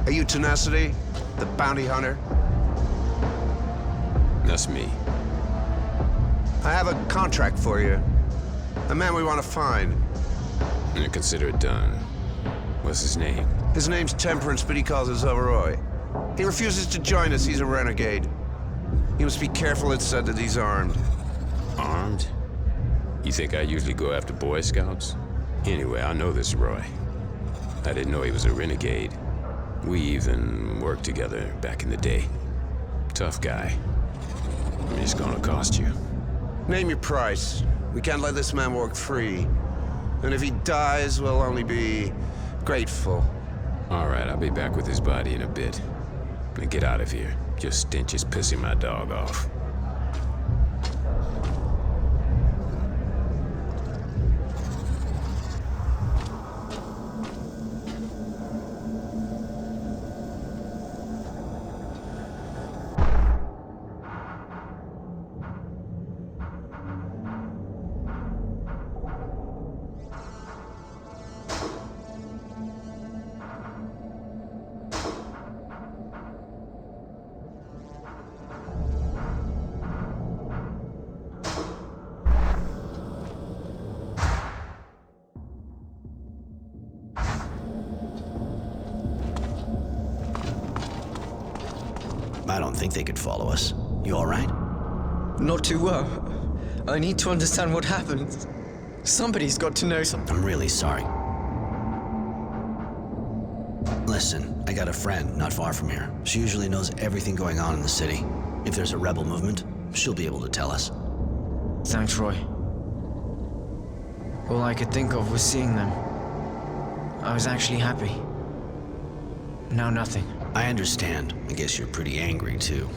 Are you Tenacity, the bounty hunter? That's me. I have a contract for you. A man we want to find. And consider it done. What's his name? His name's Temperance, but he calls us Overroy. He refuses to join us. He's a renegade. You must be careful, it's said that he's armed. Armed? You think I usually go after Boy Scouts? Anyway, I know this Roy. I didn't know he was a renegade. We even worked together back in the day. Tough guy. It's gonna cost you. Name your price. We can't let this man walk free. And if he dies, we'll only be grateful. All right, I'll be back with his body in a bit. Now get out of here. Your stench is pissing my dog off. I don't think they could follow us. You all right? Not too well. I need to understand what happened. Somebody's got to know something. I'm really sorry. Listen, I got a friend not far from here. She usually knows everything going on in the city. If there's a rebel movement, she'll be able to tell us. Thanks, Roy. All I could think of was seeing them. I was actually happy. Now nothing. I understand. I guess you're pretty angry, too.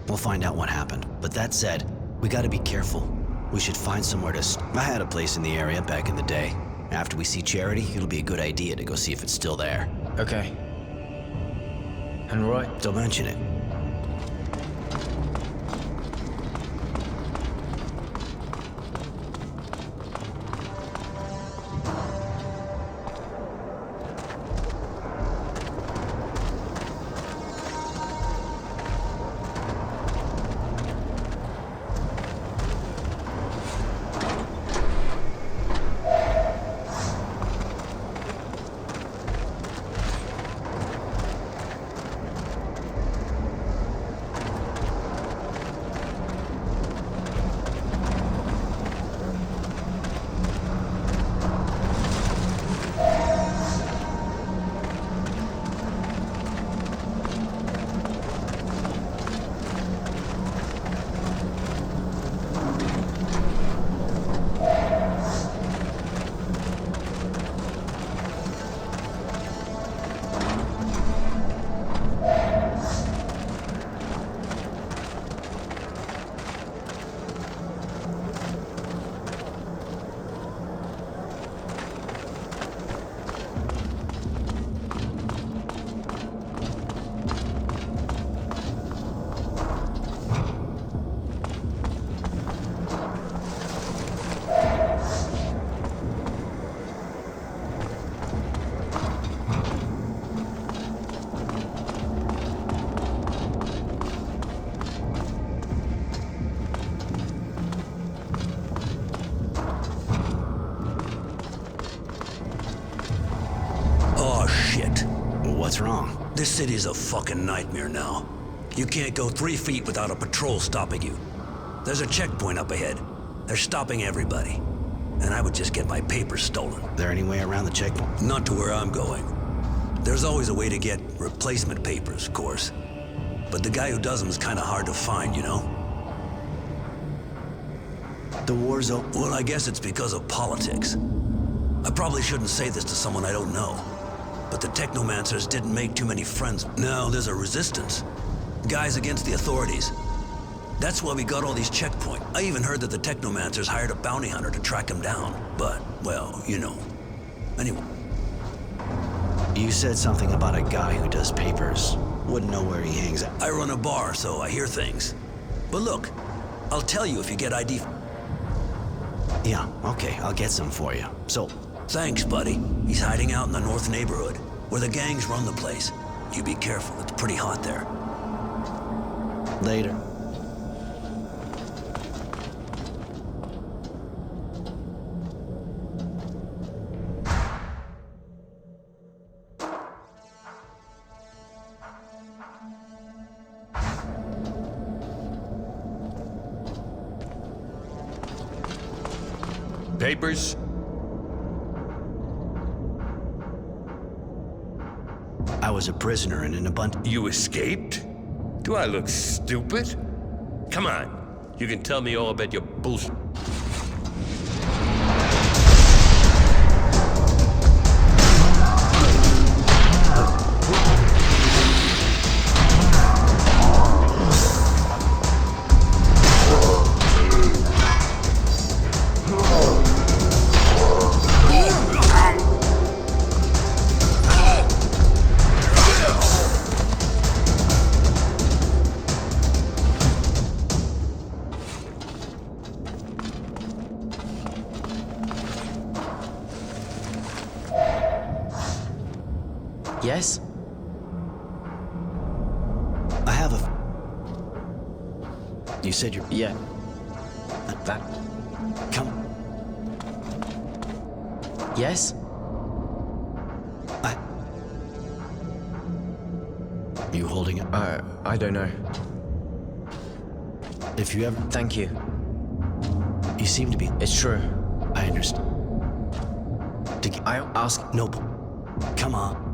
We'll find out what happened. But that said, we gotta be careful. We should find somewhere to I had a place in the area back in the day. After we see Charity, it'll be a good idea to go see if it's still there. Okay. And Roy? Don't mention it. What's wrong? This city's a fucking nightmare now. You can't go 3 feet without a patrol stopping you. There's a checkpoint up ahead. They're stopping everybody. And I would just get my papers stolen. There any way around the checkpoint? Not to where I'm going. There's always a way to get replacement papers, of course. But the guy who does them is kind of hard to find, you know? The war's over. Well, I guess it's because of politics. I probably shouldn't say this to someone I don't know. But the Technomancers didn't make too many friends. Now there's a resistance. Guys against the authorities. That's why we got all these checkpoints. I even heard that the Technomancers hired a bounty hunter to track him down. But, well, you know. Anyway. You said something about a guy who does papers. Wouldn't know where he hangs out. I run a bar, so I hear things. But look, I'll tell you if you get ID. Yeah, okay, I'll get some for you. So, thanks, buddy. He's hiding out in the north neighborhood, where the gangs run the place. You be careful, it's pretty hot there. Later. Papers? I was a prisoner in an abundant. You escaped? Do I look stupid? Come on, you can tell me all about your bullshit. Yes? I have a. You said you're. Yeah. That. Come. Yes? You holding it? I don't know. If you ever. Thank you. You seem to be. It's true. I understand. I'll ask. Noble. Come on.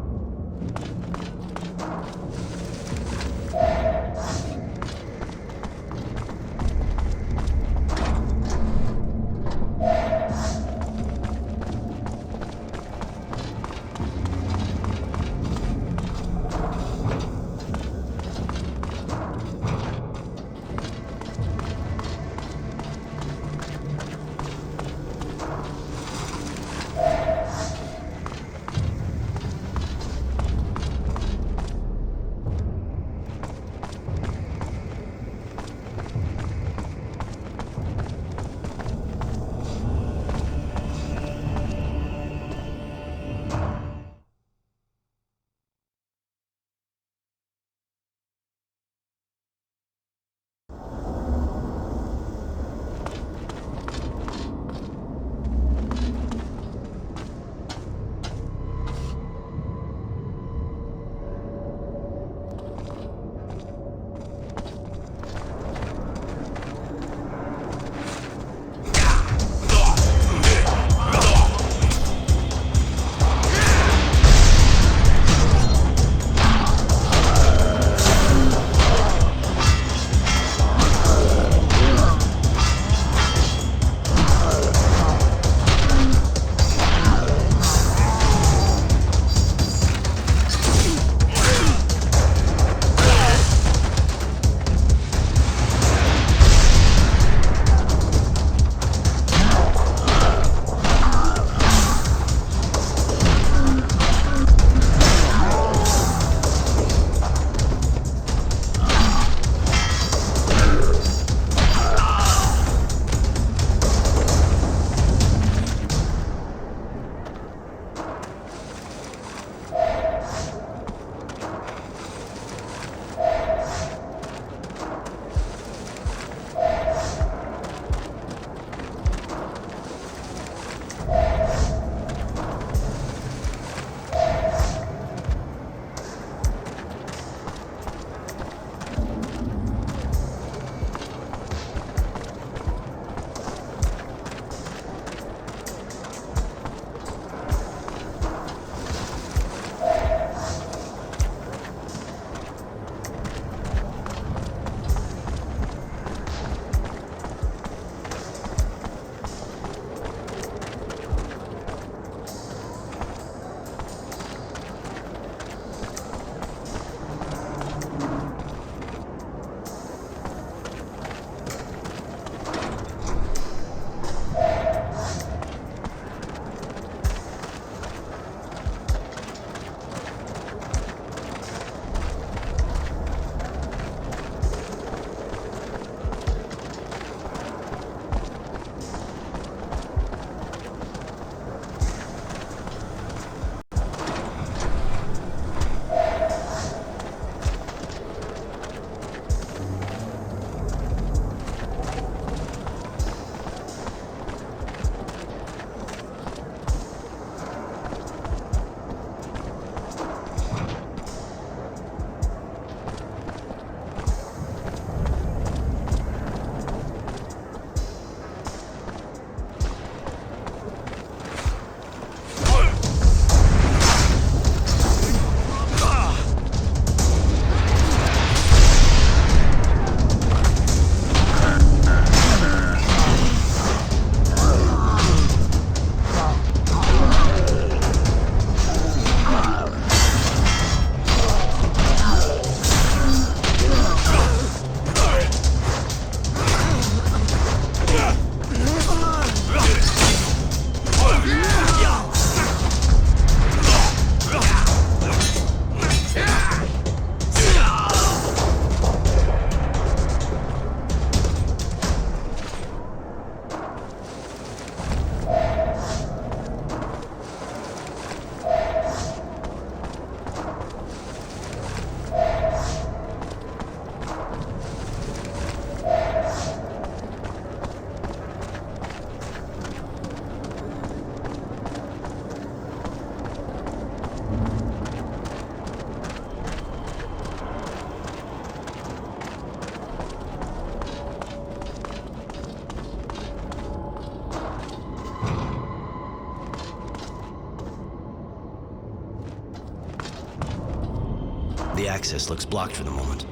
The access looks blocked for the moment.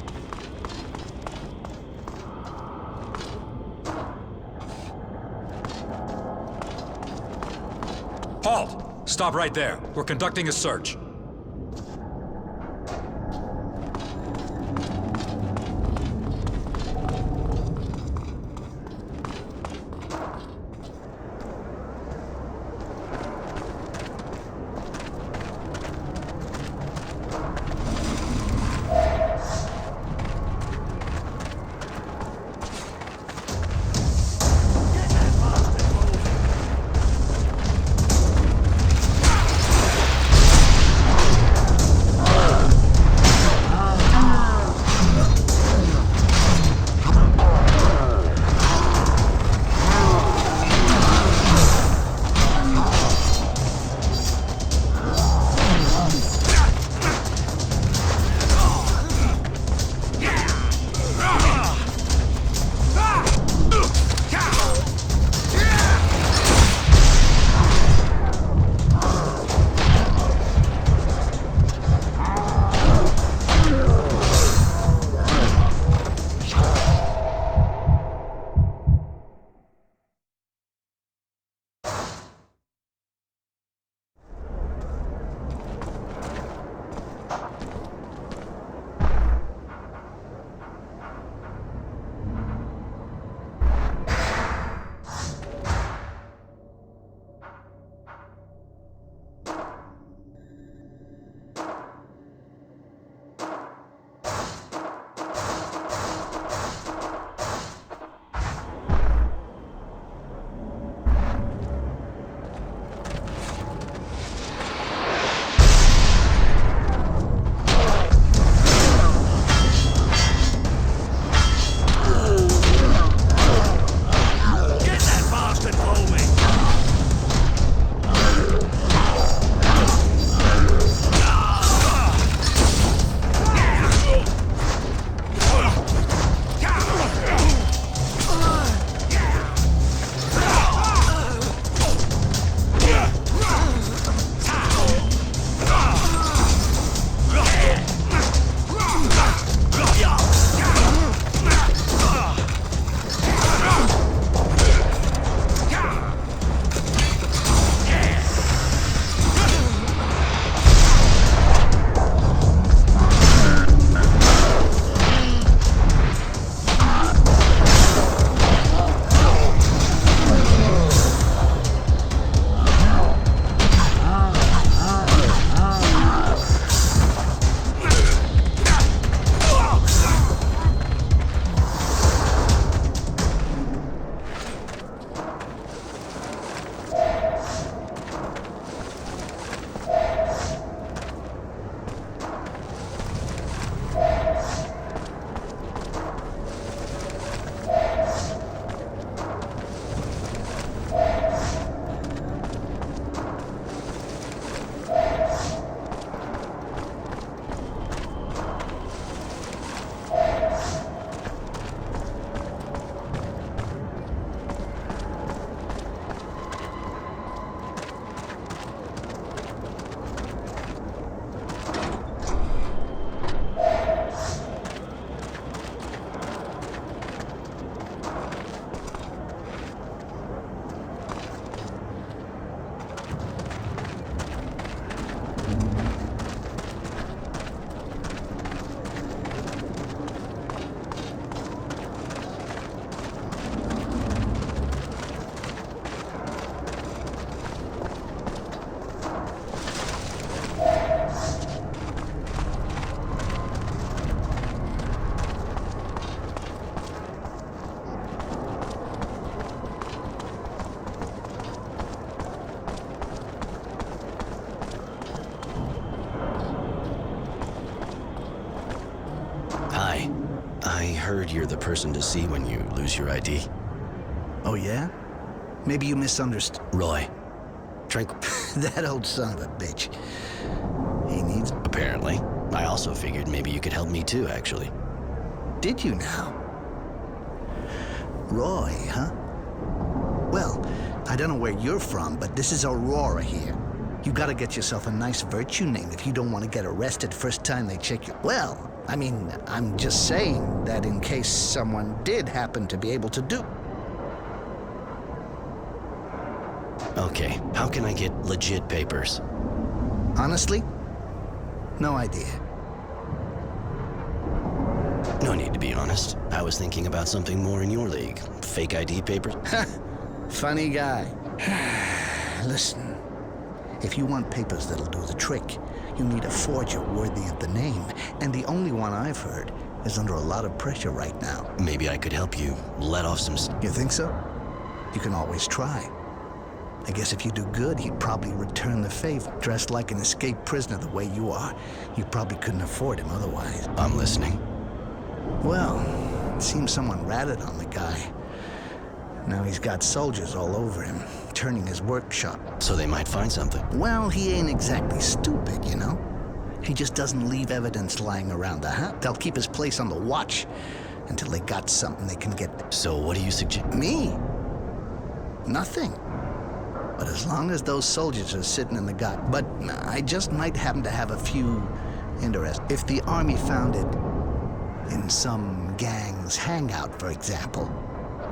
Halt! Stop right there. We're conducting a search. I heard you're the person to see when you lose your ID. Oh, yeah? Maybe you misunderstood. Roy. That old son of a bitch. He needs... Apparently. I also figured maybe you could help me too, actually. Did you now? Roy, huh? Well, I don't know where you're from, but this is Aurora here. You gotta get yourself a nice virtue name if you don't want to get arrested first time they check you. Well, I mean, I'm just saying that in case someone did happen to be able to do. Okay, how can I get legit papers? Honestly, no idea. No need to be honest. I was thinking about something more in your league. Fake ID papers? Funny guy. Listen, if you want papers that'll do the trick, you need a forger worthy of the name. And the only one I've heard is under a lot of pressure right now. Maybe I could help you let off some You think so? You can always try. I guess if you do good, he'd probably return the favor. Dressed like an escaped prisoner the way you are, you probably couldn't afford him otherwise. I'm listening. Well, it seems someone ratted on the guy. Now he's got soldiers all over him, turning his workshop. So they might find something. Well, he ain't exactly stupid, you know? He just doesn't leave evidence lying around the house. They'll keep his place on the watch until they got something they can get. So what do you suggest? Me? Nothing. But as long as those soldiers are sitting in the gut. But I just might happen to have a few interests. If the army found it in some gang's hangout, for example.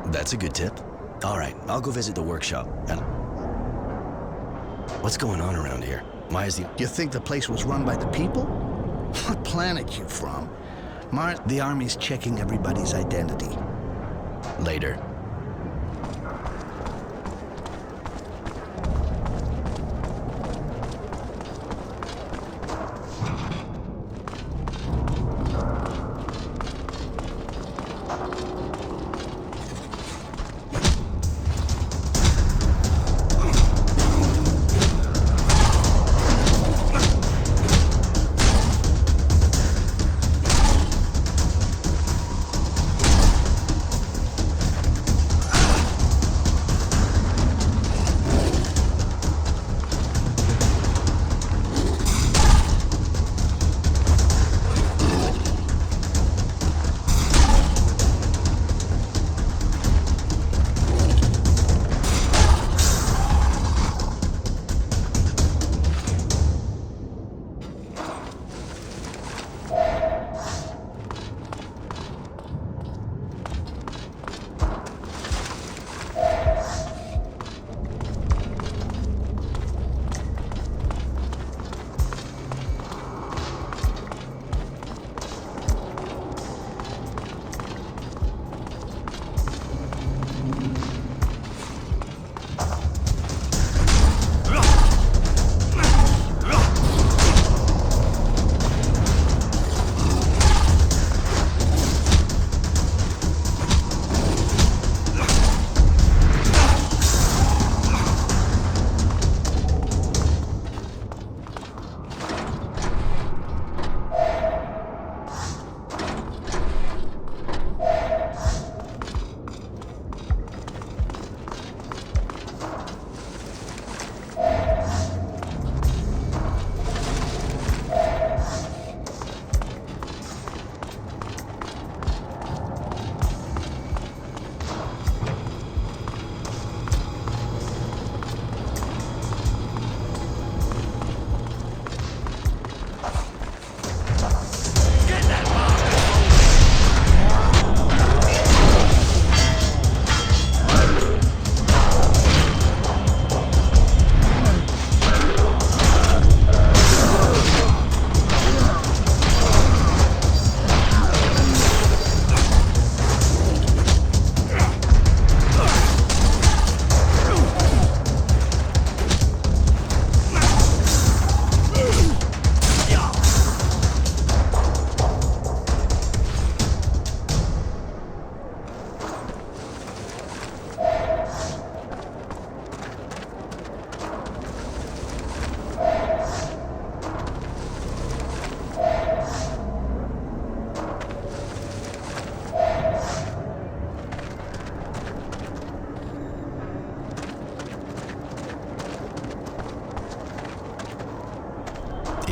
That's a good tip. All right, I'll go visit the workshop. And what's going on around here? Why is the... You think the place was run by the people? What planet you from? Mars? The army's checking everybody's identity. Later.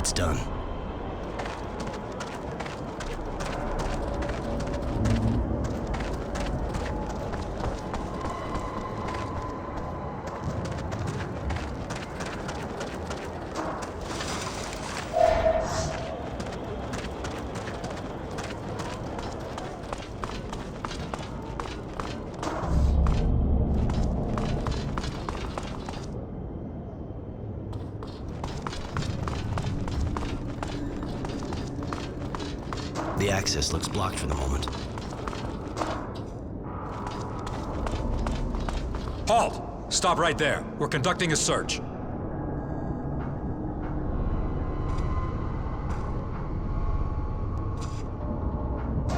It's done. The access looks blocked for the moment. Halt! Stop right there. We're conducting a search.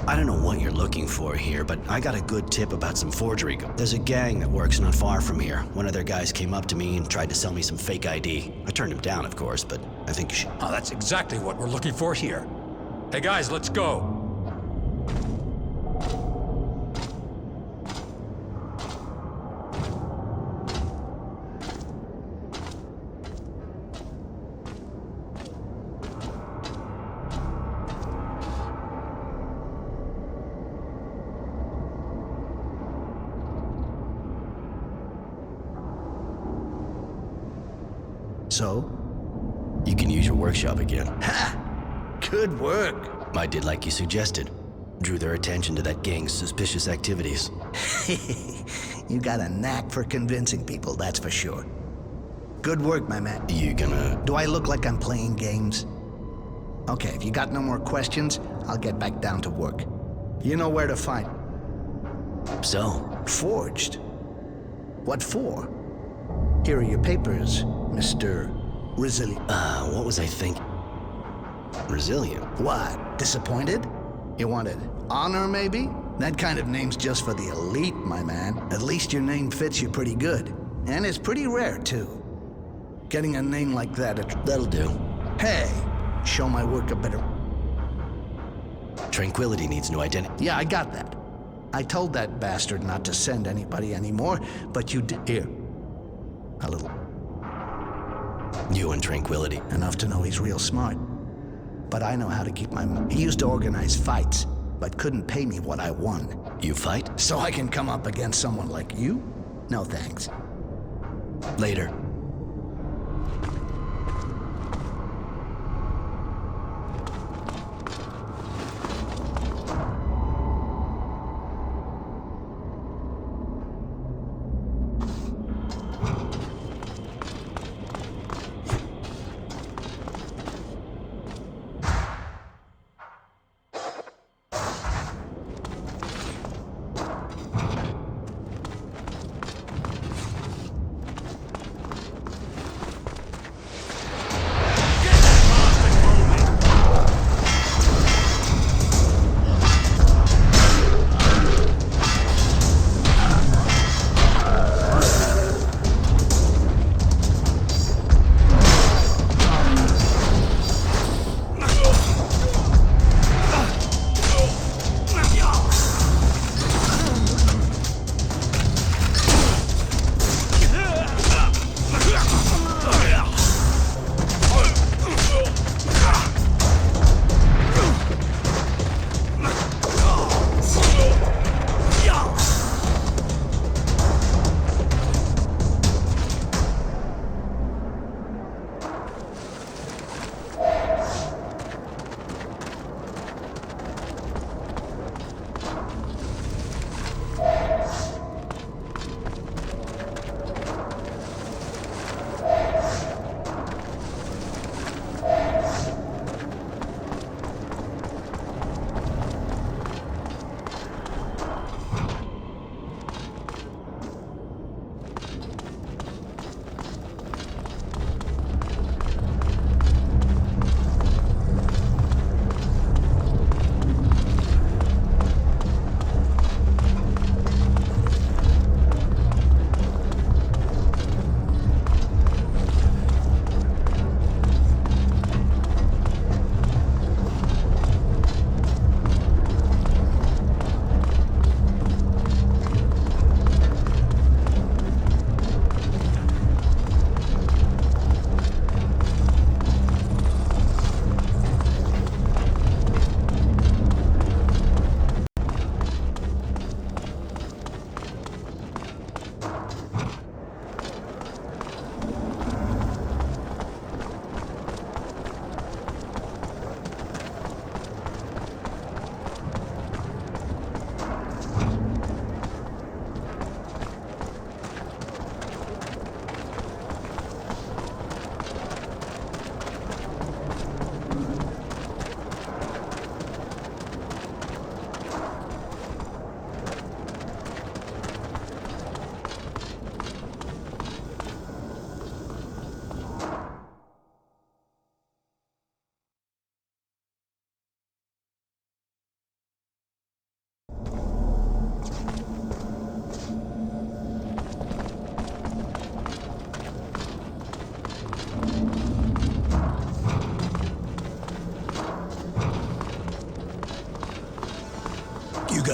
I don't know what you're looking for here, but I got a good tip about some forgery. There's a gang that works not far from here. One of their guys came up to me and tried to sell me some fake ID. I turned him down, of course, but I think you should... Oh, that's exactly what we're looking for here. Hey guys, let's go. So? You can use your workshop again. Ha! Good work. I did like you suggested. Drew their attention to that gang's suspicious activities. You got a knack for convincing people, that's for sure. Good work, my man. You gonna... Do I look like I'm playing games? Okay, if you got no more questions, I'll get back down to work. You know where to find. So? Forged? What for? Here are your papers, Mr. Resilient. What was I thinking? Resilient? What? Disappointed? You wanted honor, maybe? That kind of name's just for the elite, my man. At least your name fits you pretty good. And it's pretty rare, too. Getting a name like that... That'll do. Hey! Show my work a better... Tranquility needs new identity. Yeah, I got that. I told that bastard not to send anybody anymore, but you did... Here. A little. You and Tranquility. Enough to know he's real smart. But I know how to keep my... He used to organize fights, but couldn't pay me what I won. You fight? So I can come up against someone like you? No thanks. Later.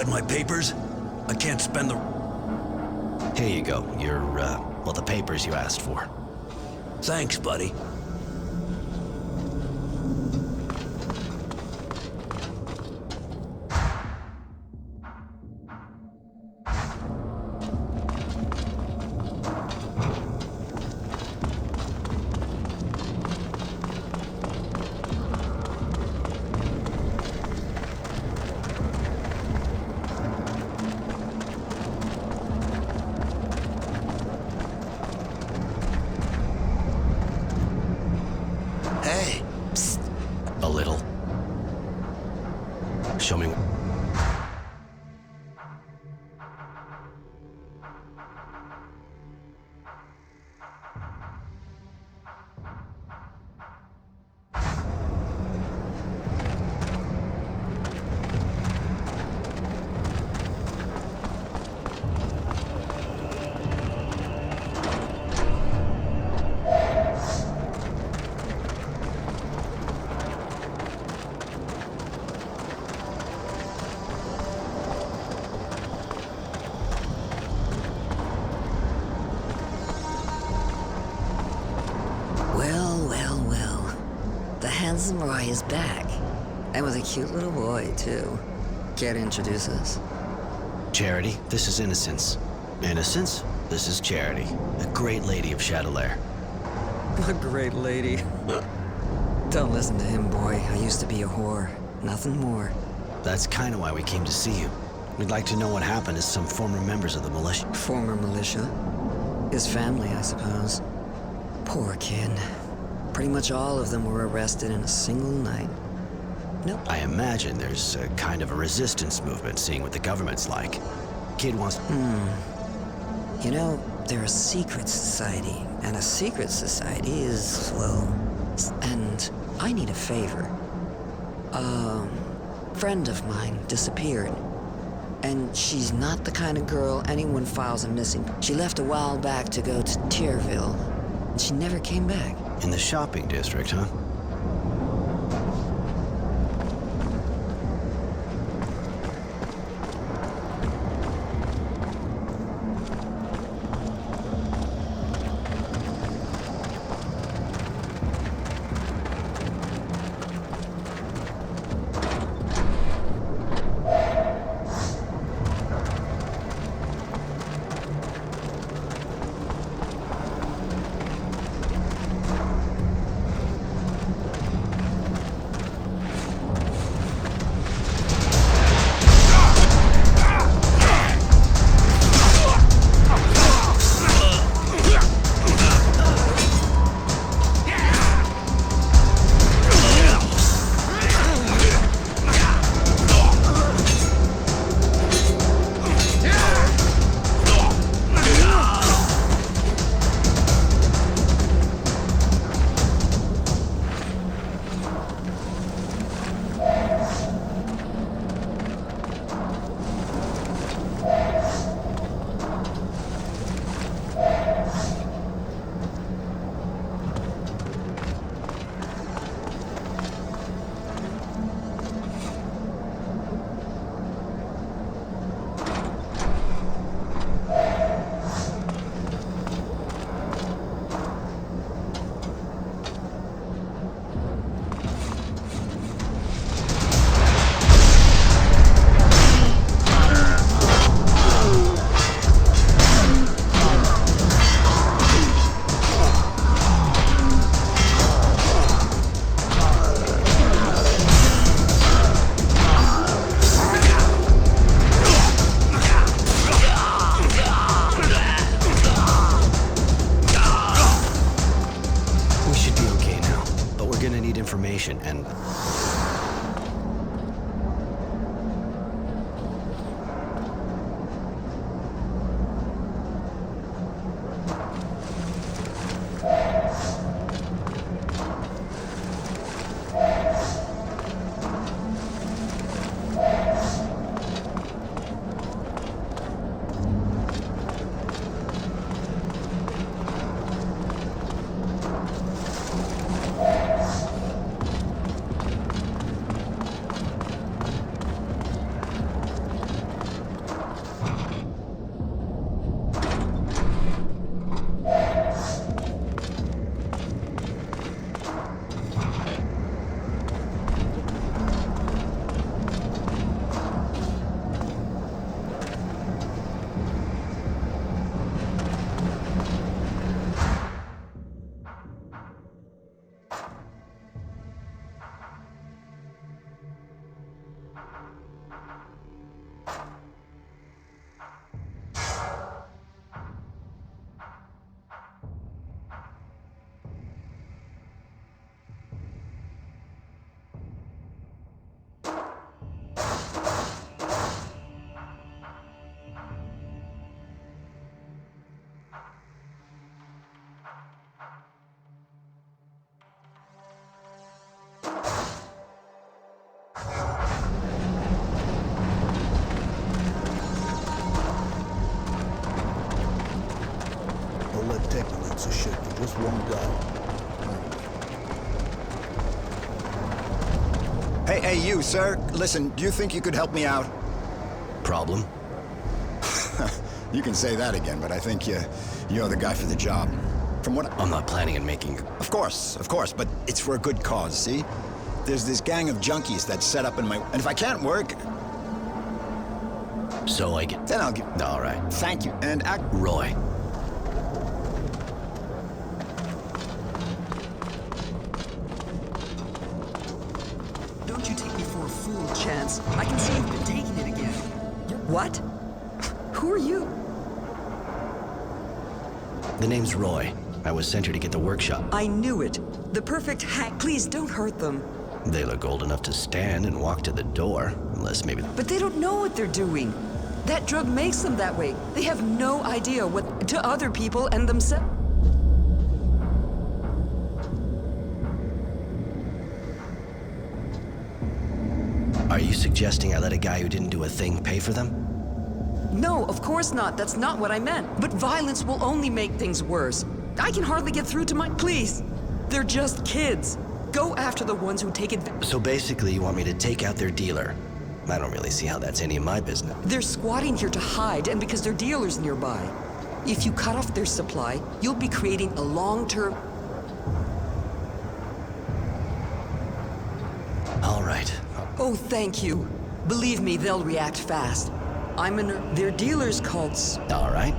read my papers? I can't spend the... Here you go. Well, the papers you asked for. Thanks, buddy. Hey! Psst. A little. Show me... Well. The handsome Roy is back. And with a cute little boy, too. Care to introduce us? Charity, this is Innocence. Innocence, this is Charity, a great lady of Chatelaire. A great lady. Don't listen to him, boy. I used to be a whore. Nothing more. That's kind of why we came to see you. We'd like to know what happened to some former members of the militia. Former militia? His family, I suppose. Poor kid. Pretty much all of them were arrested in a single night. Nope. I imagine there's a kind of a resistance movement, seeing what the government's like. Kid wants... You know, they're a secret society, and a secret society is, well... And I need a favor. A friend of mine disappeared. And she's not the kind of girl anyone files a missing. She left a while back to go to Tierville, and she never came back. In the shopping district, huh? information and... Hey, you, sir. Listen, do you think you could help me out? Problem? You can say that again, but I think you're the guy for the job. From what I'm not planning on making... Of course, but it's for a good cause, see? There's this gang of junkies that's set up in my... And if I can't work... So I get... Then I'll get... All right. Thank you, and Roy. Don't you take me for a fool, Chance. I can see you've been taking it again. What? Who are you? The name's Roy. I was sent here to get the workshop. I knew it. The perfect hack. Please don't hurt them. They look old enough to stand and walk to the door, unless maybe... But they don't know what they're doing. That drug makes them that way. They have no idea what to other people and themselves. Are you suggesting I let a guy who didn't do a thing pay for them? No, of course not. That's not what I meant. But violence will only make things worse. I can hardly get through to my... Please! They're just kids. Go after the ones who take advantage. So basically you want me to take out their dealer? I don't really see how that's any of my business. They're squatting here to hide, and because their dealer's nearby. If you cut off their supply, you'll be creating a long-term... All right. Oh, thank you. Believe me, they'll react fast. Their dealer's called... All right.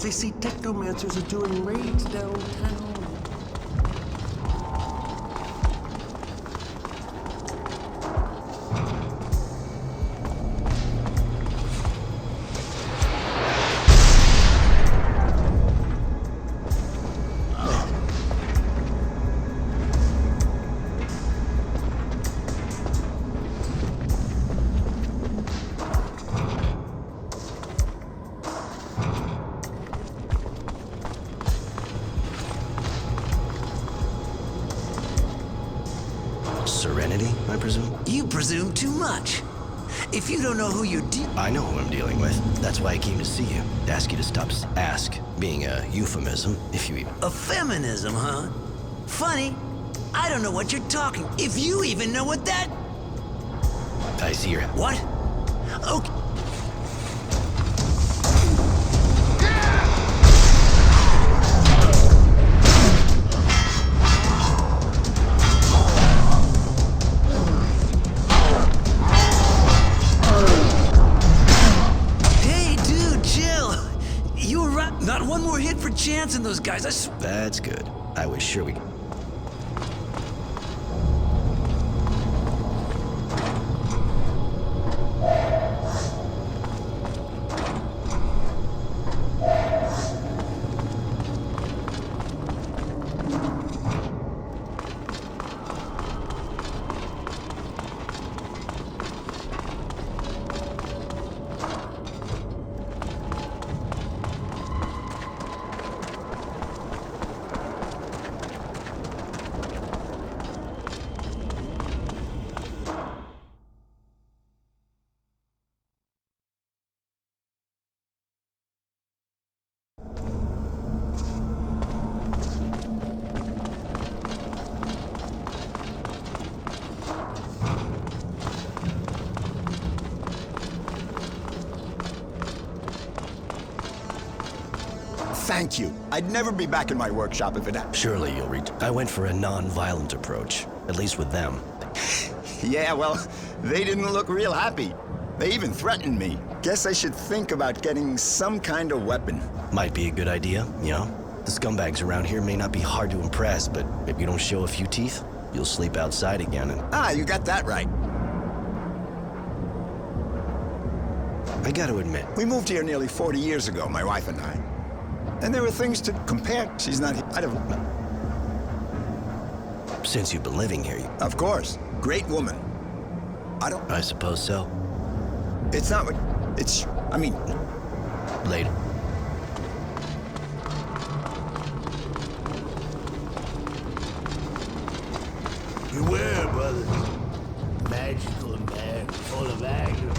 They say technomancers are doing raids downtown. Serenity, I presume? You presume too much. If you don't know who you I know who I'm dealing with. That's why I came to see you. To ask you to stop ask, being a euphemism, if you even... A feminism, huh? Funny. I don't know what you're talking. If you even know what that... I see your... What? Okay. Not one more hit for Chance and those guys, That's good. I was sure we... thank you. I'd never be back in my workshop if it happened. Surely you'll reach. I went for a non-violent approach, at least with them. Yeah, well, they didn't look real happy. They even threatened me. Guess I should think about getting some kind of weapon. Might be a good idea, you know? The scumbags around here may not be hard to impress, but if you don't show a few teeth, you'll sleep outside again and... Ah, you got that right. I gotta admit, We moved here nearly 40 years ago, my wife and I. And there were things to compare. She's not here. I don't know. since you've been living here, Of course. Great woman. I suppose so. It's not what... It's... I mean... Later. Beware, brother. Magical man, full of anger.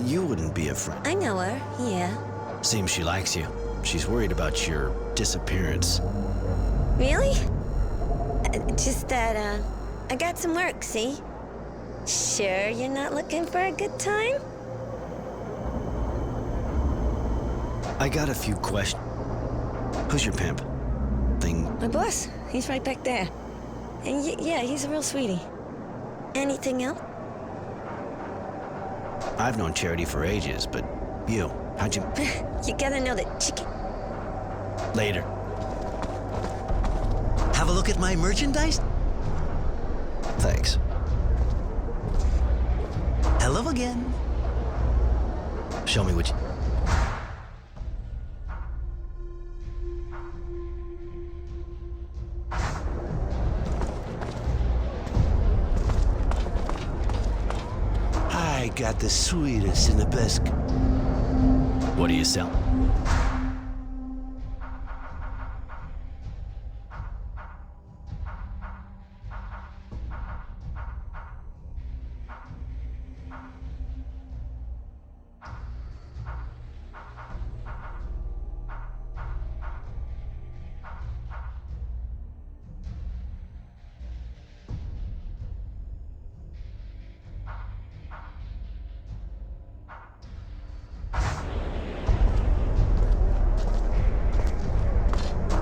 You wouldn't be a friend. I know her, yeah. Seems she likes you. She's worried about your disappearance. Really? Just that, I got some work, see? Sure you're not looking for a good time? I got a few questions. Who's your pimp? Thing? My boss, he's right back there. And yeah, he's a real sweetie. Anything else? I've known Charity for ages, but how'd you... You gotta know that chicken. Later. Have a look at my merchandise? Thanks. Hello again. Show me what you... I got the sweetest and the best. What do you sell?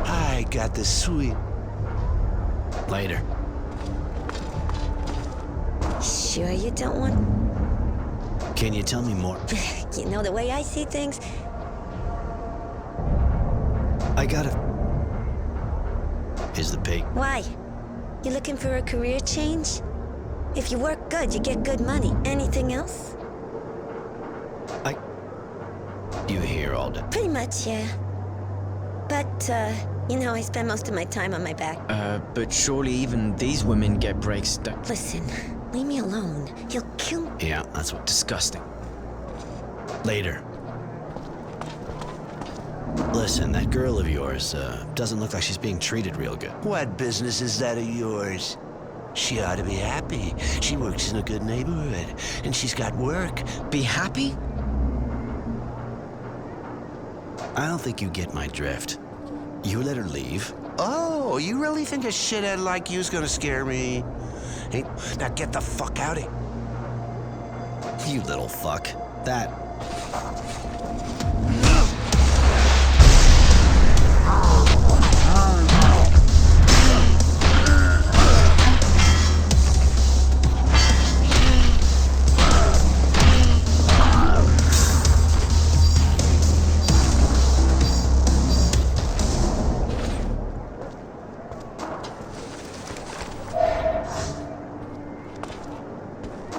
I got the sweet. Later. Sure you don't want... Can you tell me more? You know, the way I see things, I gotta... Is the pay... why? You looking for a career change? If you work good, you get good money. Anything else? You here all day? Pretty much, yeah. But, you know, I spend most of my time on my back. But surely even these women get breaks. Listen, leave me alone. You'll kill me. Yeah, that's what... Disgusting. Later. Listen, that girl of yours, doesn't look like she's being treated real good. What business is that of yours? She ought to be happy. She works in a good neighborhood, and she's got work. Be happy? I don't think you get my drift. You let her leave. Oh, you really think a shithead like you's gonna scare me? Hey, now get the fuck out of here. You little fuck. That...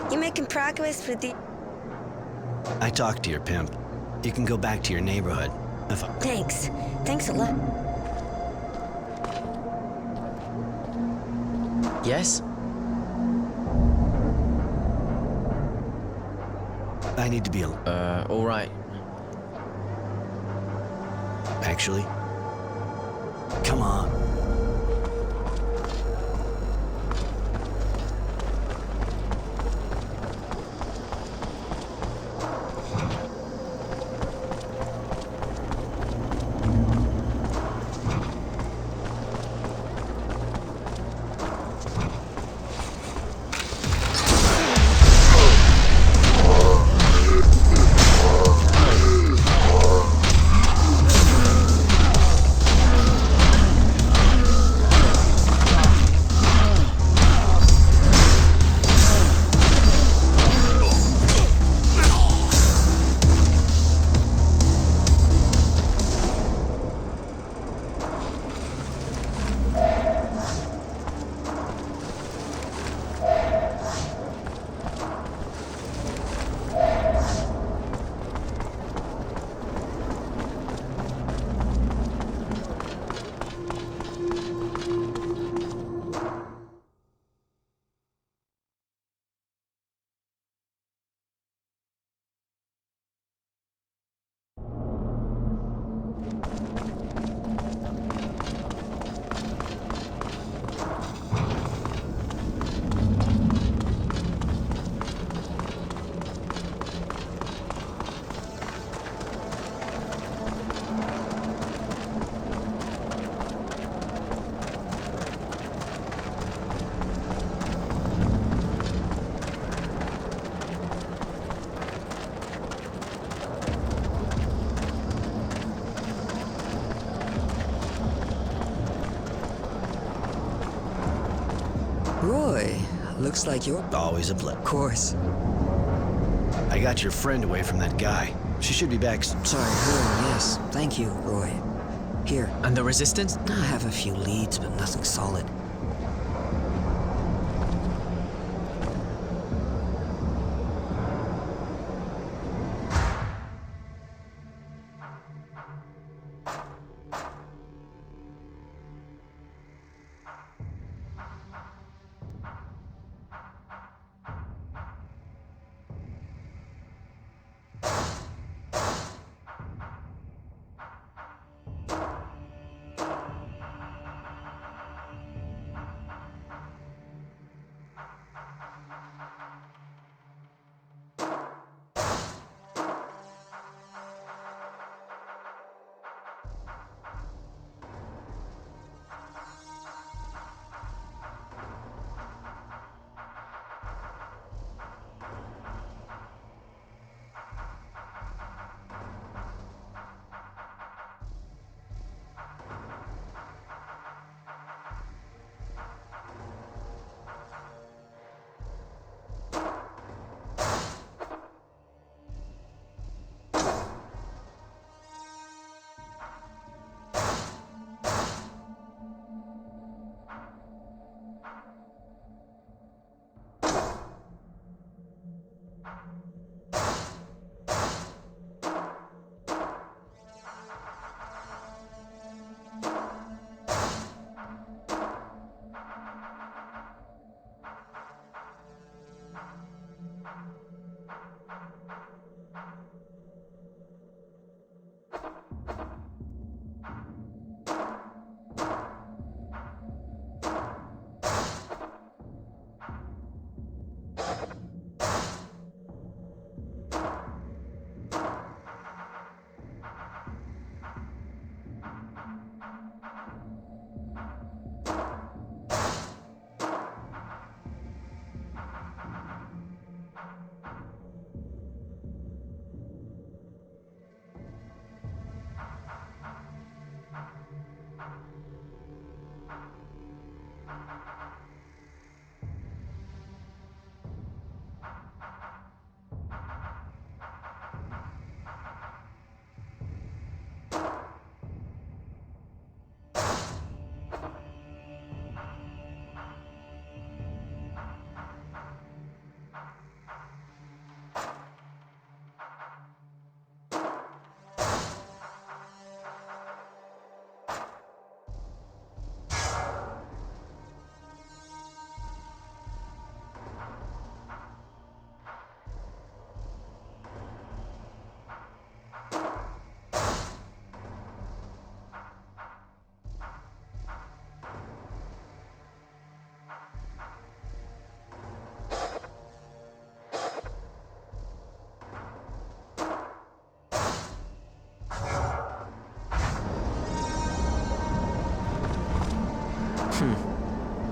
You making progress with the... I talked to your pimp. You can go back to your neighborhood. If I... Thanks. Thanks a lot. Yes? I need to be all right. Actually? Come on. Roy, looks like you're... Always a blip. Of course. I got your friend away from that guy. She should be back. Sorry, her, yes. Thank you, Roy. Here. And the Resistance? I have a few leads, but nothing solid.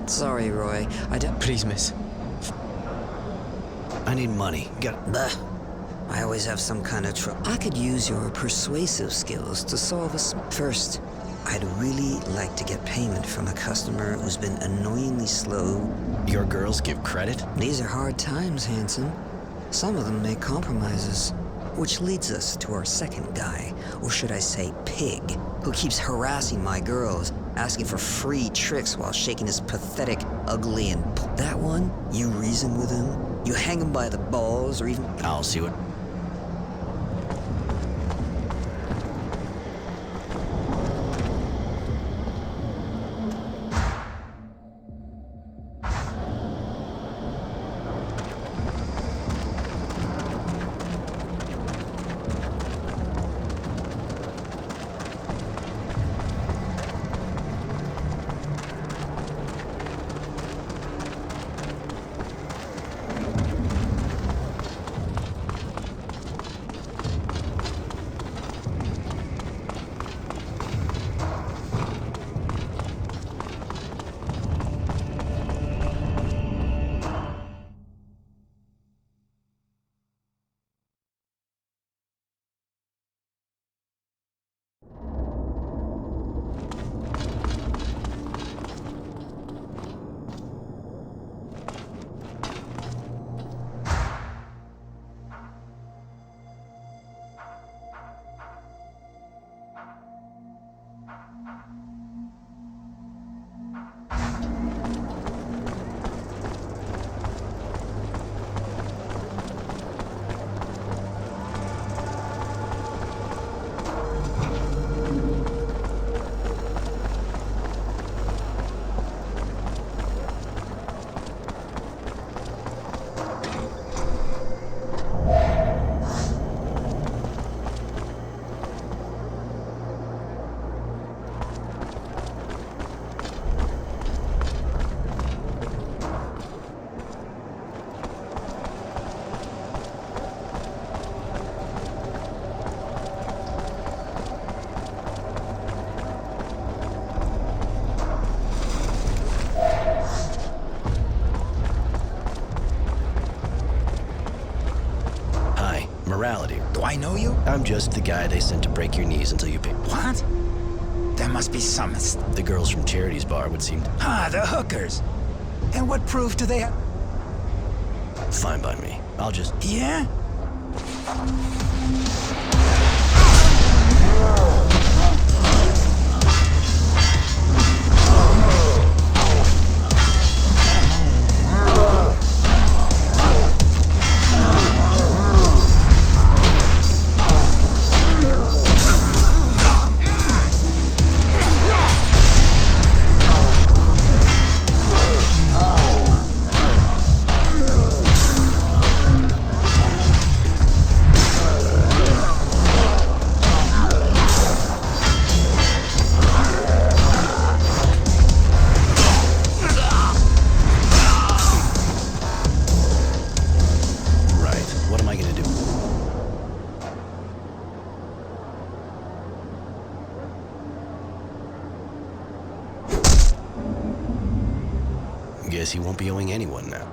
Sorry, Roy. I don't... Please, miss. I need money. Bah. I always have some kind of trouble. I could use your persuasive skills to solve First, I'd really like to get payment from a customer who's been annoyingly slow. Your girls give credit? These are hard times, handsome. Some of them make compromises. Which leads us to our second guy, or should I say pig, who keeps harassing my girls, asking for free tricks while shaking his pathetic, ugly, and... That one, you reason with him, you hang him by the balls, or even... I'll see what... morality. Do I know you? I'm just the guy they sent to break your knees until you pay. What? There must be some The girls from Charity's bar would seem... Ah, the hookers. And what proof do they have? Fine by me. I'll just... Yeah? Guess he won't be owing anyone now.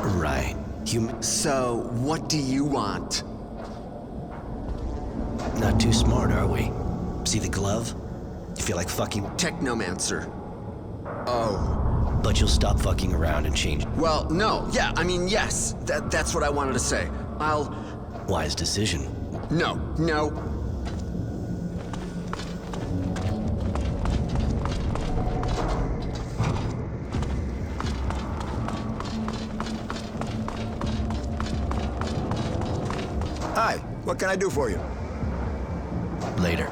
Right. So, what do you want? Not too smart, are we? See the glove? You feel like fucking... Technomancer. Oh. But you'll stop fucking around and change... Well, no. Yeah, I mean, yes. That's what I wanted to say. I'll... Wise decision. No. No. Hi, what can I do for you? Later.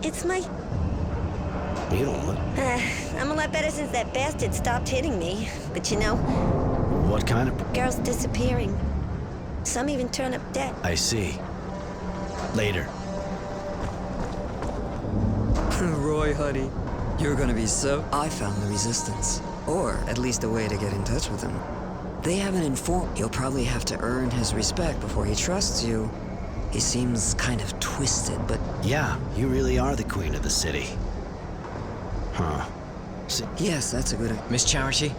It's my... You don't look... I'm a lot better since that bastard stopped hitting me. But you know... What kind of... Girls disappearing. Some even turn up dead. I see. Later. Roy, honey, you're gonna be so... I found the Resistance. Or at least a way to get in touch with him. They haven't informed... You'll probably have to earn his respect before he trusts you. He seems kind of twisted, but... Yeah, you really are the queen of the city. Huh. Yes, that's a good... Miss Charity,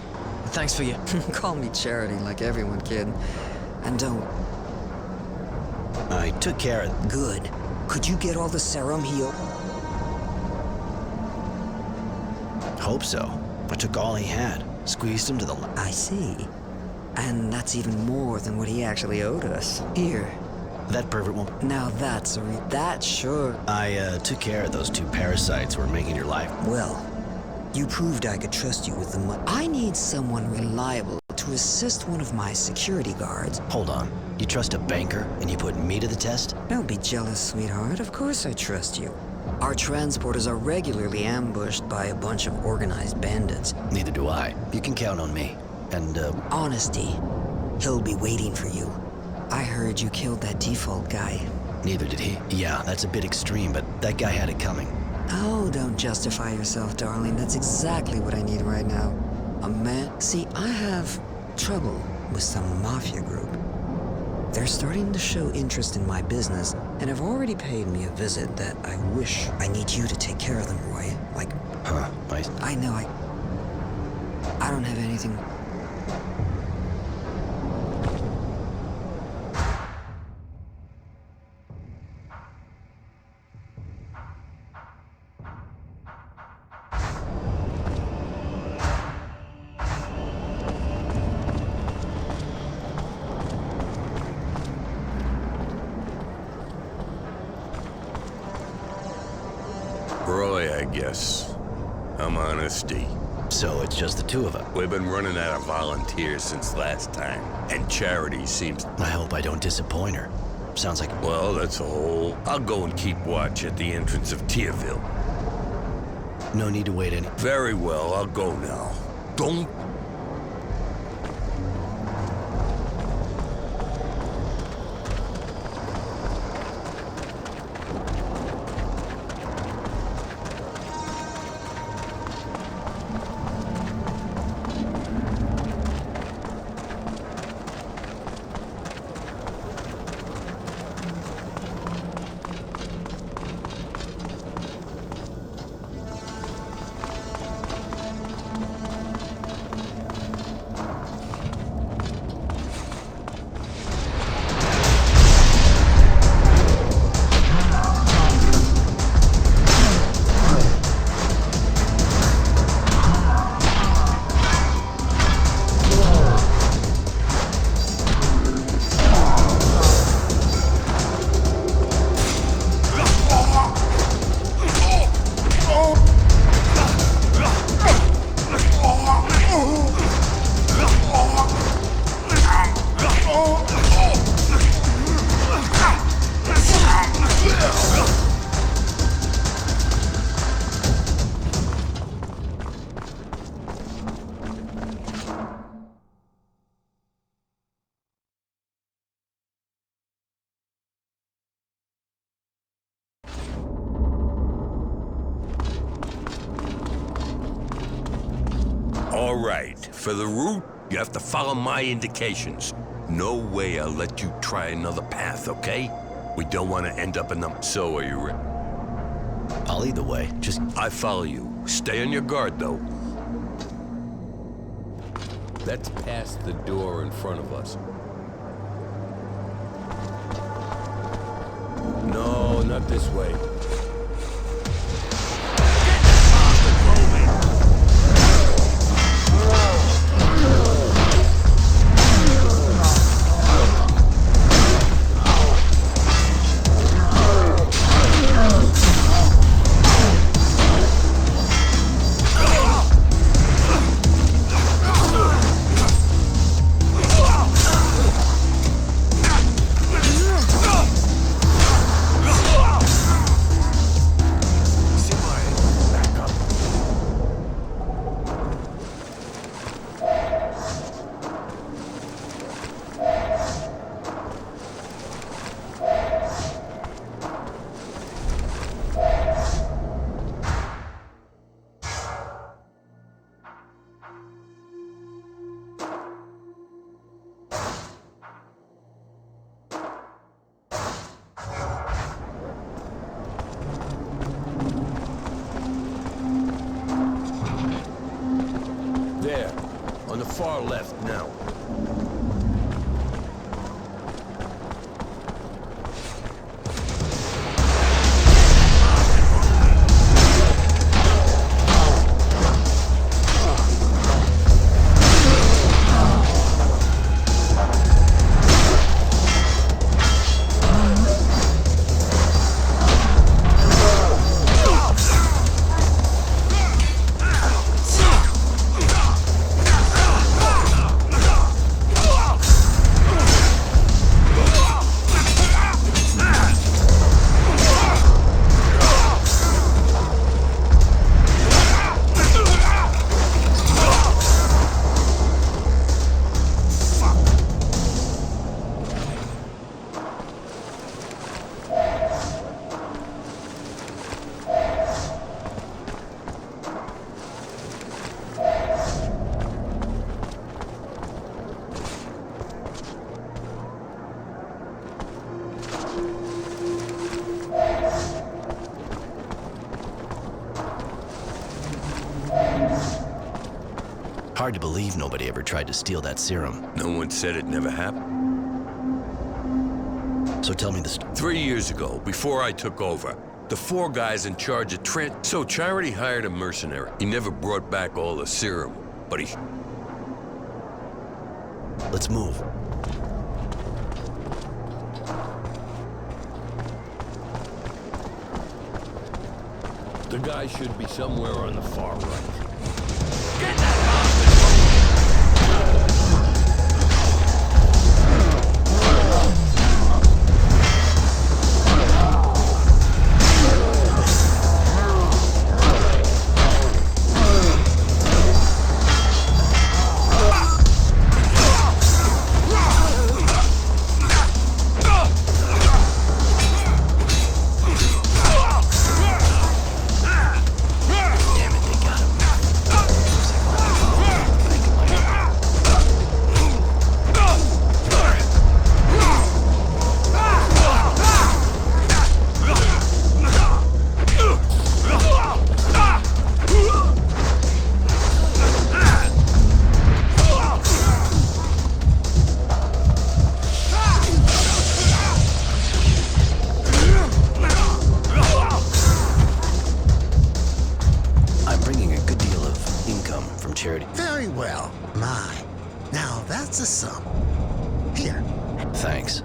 thanks for your... Call me Charity like everyone, kid. And don't... I took care of... Good. Could you get all the serum he... Hope so. I took all he had. Squeezed him to the... I see. And that's even more than what he actually owed us. Here. That pervert won't... Now that's that's sure. I, took care of those two parasites who were making your life... Well, you proved I could trust you with the money. I need someone reliable to assist one of my security guards. Hold on. You trust a banker, and you put me to the test? Don't be jealous, sweetheart. Of course I trust you. Our transporters are regularly ambushed by a bunch of organized bandits. Neither do I. You can count on me. And, Honesty. He'll be waiting for you. I heard you killed that default guy. Neither did he. Yeah, that's a bit extreme, but that guy had it coming. Oh, don't justify yourself, darling. That's exactly what I need right now. A man... See, I have trouble with some mafia group. They're starting to show interest in my business, and have already paid me a visit that I wish. I need you to take care of them, Roy. Like... Huh, I know, I don't have anything... Roy, I guess. I'm honesty. So it's just the two of us. We've been running out of volunteers since last time, and charity seems... I hope I don't disappoint her. Sounds like... Well, that's a whole... I'll go and keep watch at the entrance of Tierville. No need to wait any... Very well, I'll go now. Don't... All right, for the route, you have to follow my indications. No way I'll let you try another path, okay? We don't want to end up in the... So, are you ready? I'll lead the way, just... I follow you. Stay on your guard, though. That's past the door in front of us. No, not this way. There, on the far left now. Hard to believe nobody ever tried to steal that serum. No one said it never happened. So tell me the story. 3 years ago, before I took over, the 4 guys in charge of So Charity hired a mercenary. He never brought back all the serum, but he... Let's move. The guy should be somewhere on the far right. Very well. My. Now that's a sum. Here. Thanks.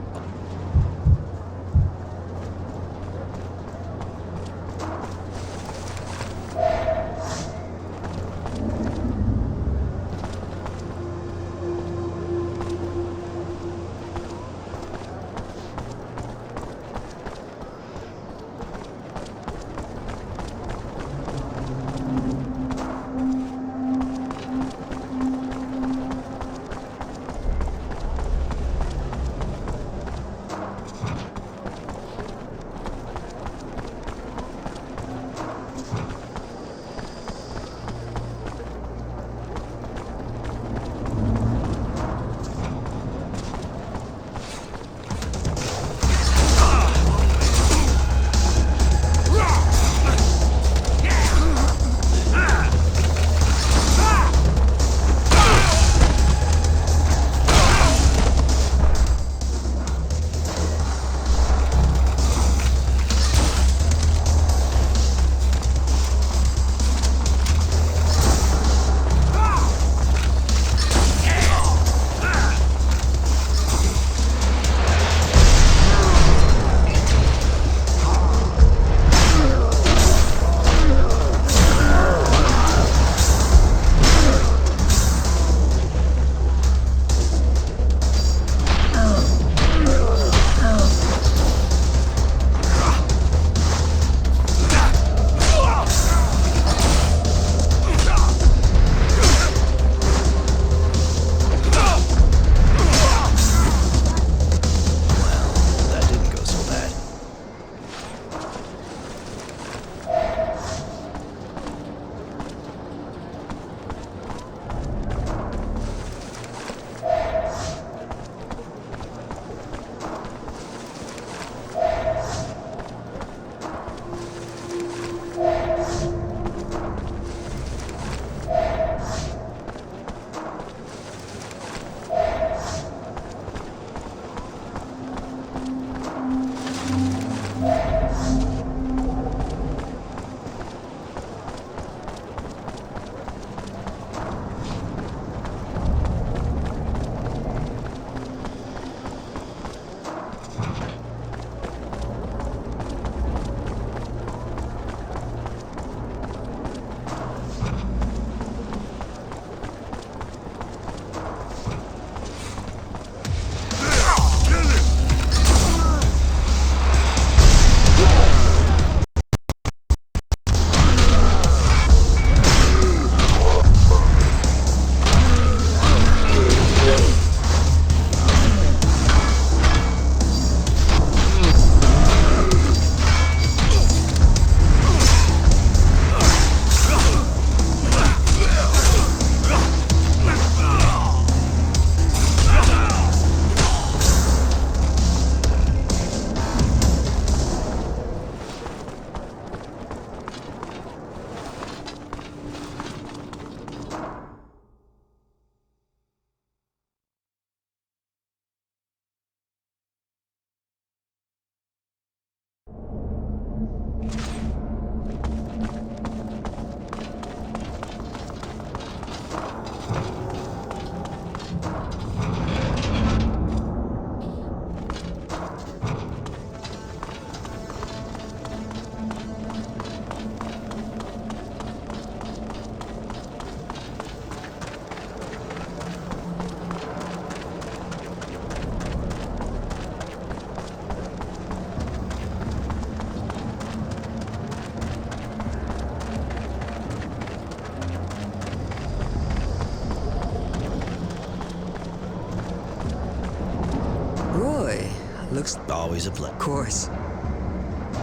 looks... Always a pleasure. Of course.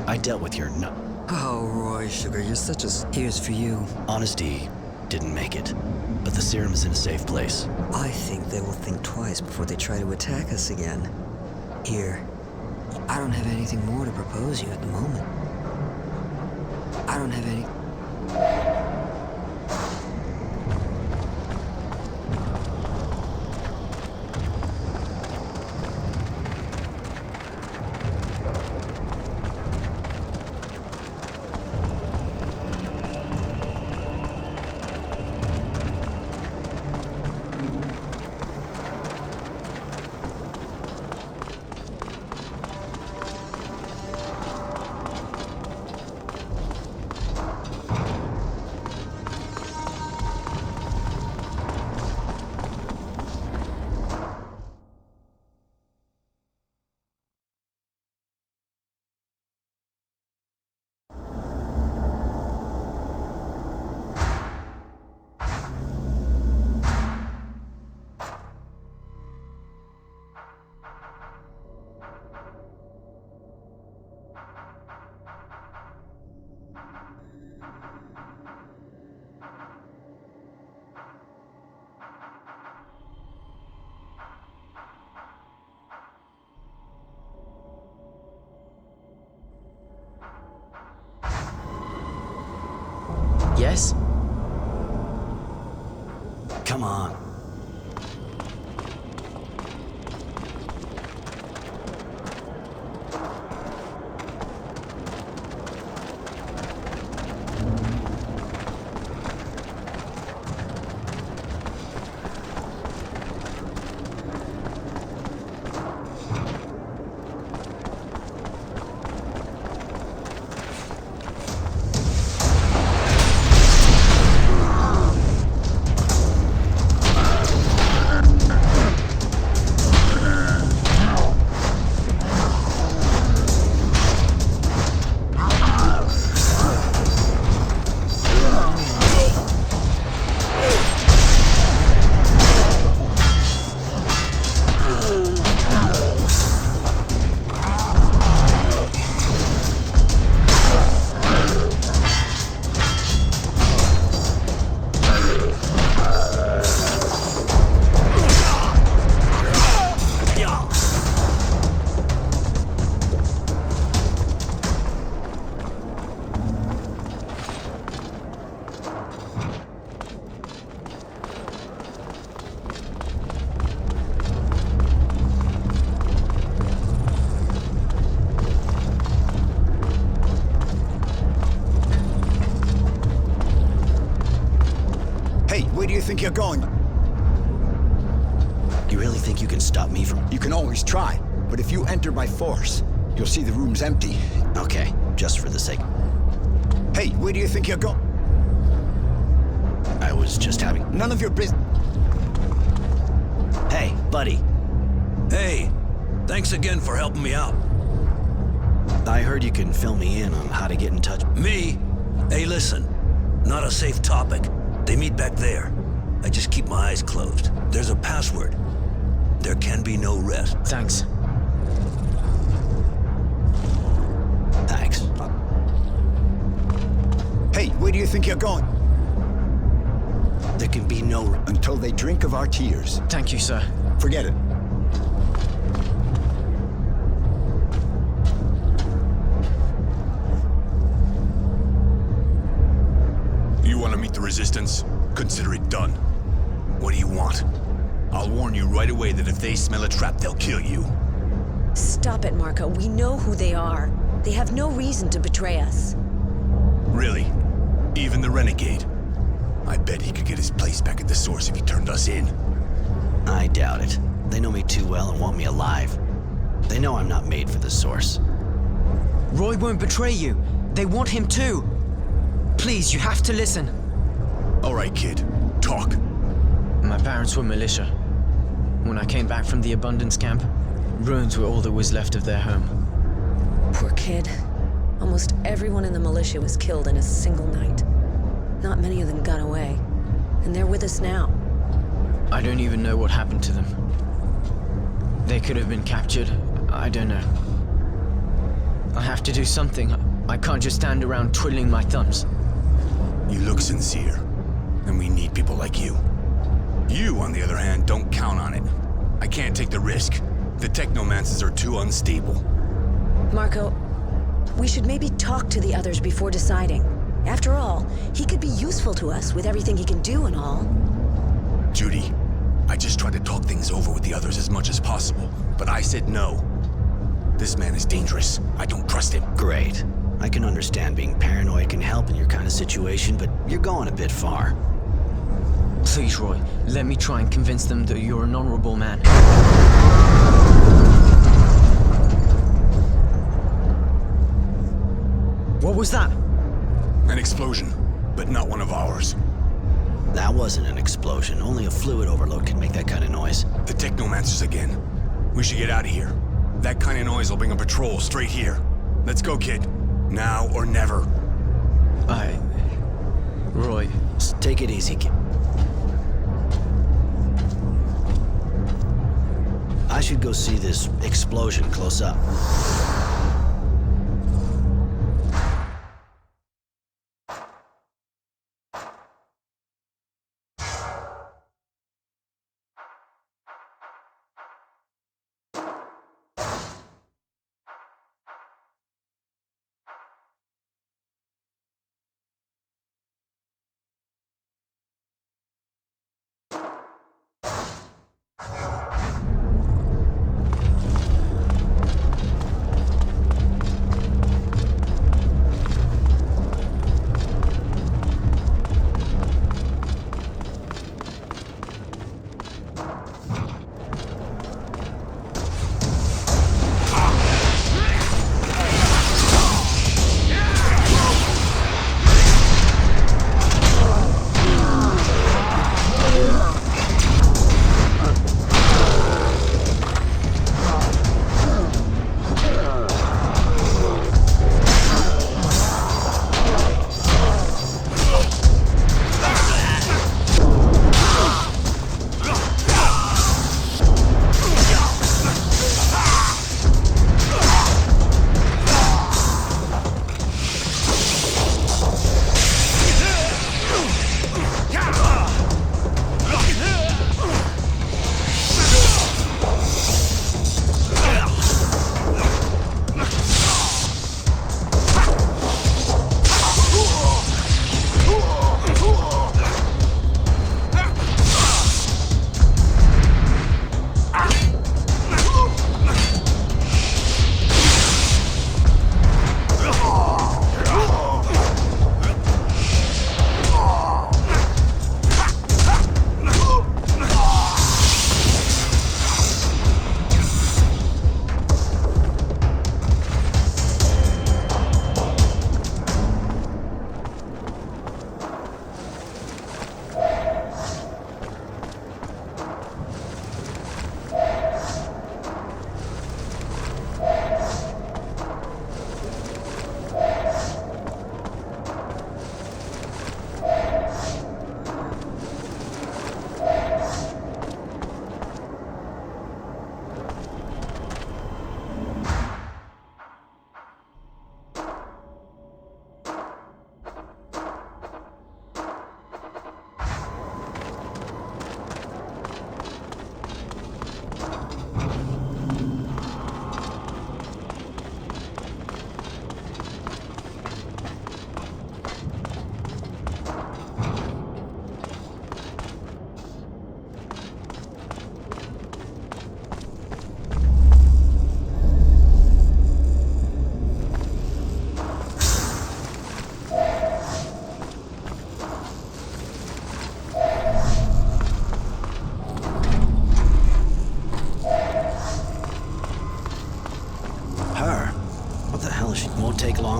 I dealt with your Oh, Roy, sugar, you're such a... Here's for you. Honesty didn't make it, but the serum is in a safe place. I think they will think twice before they try to attack us again. Here. I don't have anything more to propose you at the moment. I don't have any... Yes? Come on. Where do you think you're going? You really think you can stop me from... You can always try, but if you enter by force, you'll see the room's empty. Okay, just for the sake... Hey, where do you think you're going? I was just having... None of your business. Hey, buddy. Hey, thanks again for helping me out. I heard you can fill me in on how to get in touch. Me? Hey, listen. Not a safe topic. They meet back there. I just keep my eyes closed. There's a password. There can be no rest. Thanks. Thanks. Hey, where do you think you're going? There can be no... Until they drink of our tears. Thank you, sir. Forget it. You want to meet the Resistance? Consider it done. What do you want? I'll warn you right away that if they smell a trap, they'll kill you. Stop it, Marco. We know who they are. They have no reason to betray us. Really? Even the Renegade? I bet he could get his place back at the Source if he turned us in. I doubt it. They know me too well and want me alive. They know I'm not made for the Source. Roy won't betray you. They want him too. Please, you have to listen. All right, kid. Talk. My parents were militia. When I came back from the Abundance camp, ruins were all that was left of their home. Poor kid. Almost everyone in the militia was killed in a single night. Not many of them got away. And they're with us now. I don't even know what happened to them. They could have been captured. I don't know. I have to do something. I can't just stand around twiddling my thumbs. You look sincere, and we need people like you. You, on the other hand, don't count on it. I can't take the risk. The technomancers are too unstable. Marco, we should maybe talk to the others before deciding. After all, he could be useful to us with everything he can do and all. Judy, I just tried to talk things over with the others as much as possible, but I said no. This man is dangerous. I don't trust him. Great. I can understand being paranoid can help in your kind of situation, but you're going a bit far. Please, Roy, let me try and convince them that you're an honorable man. What was that? An explosion, but not one of ours. That wasn't an explosion. Only a fluid overload can make that kind of noise. The technomancers again. We should get out of here. That kind of noise will bring a patrol straight here. Let's go, kid. Now or never. Roy. Just take it easy, kid. I should go see this explosion close up.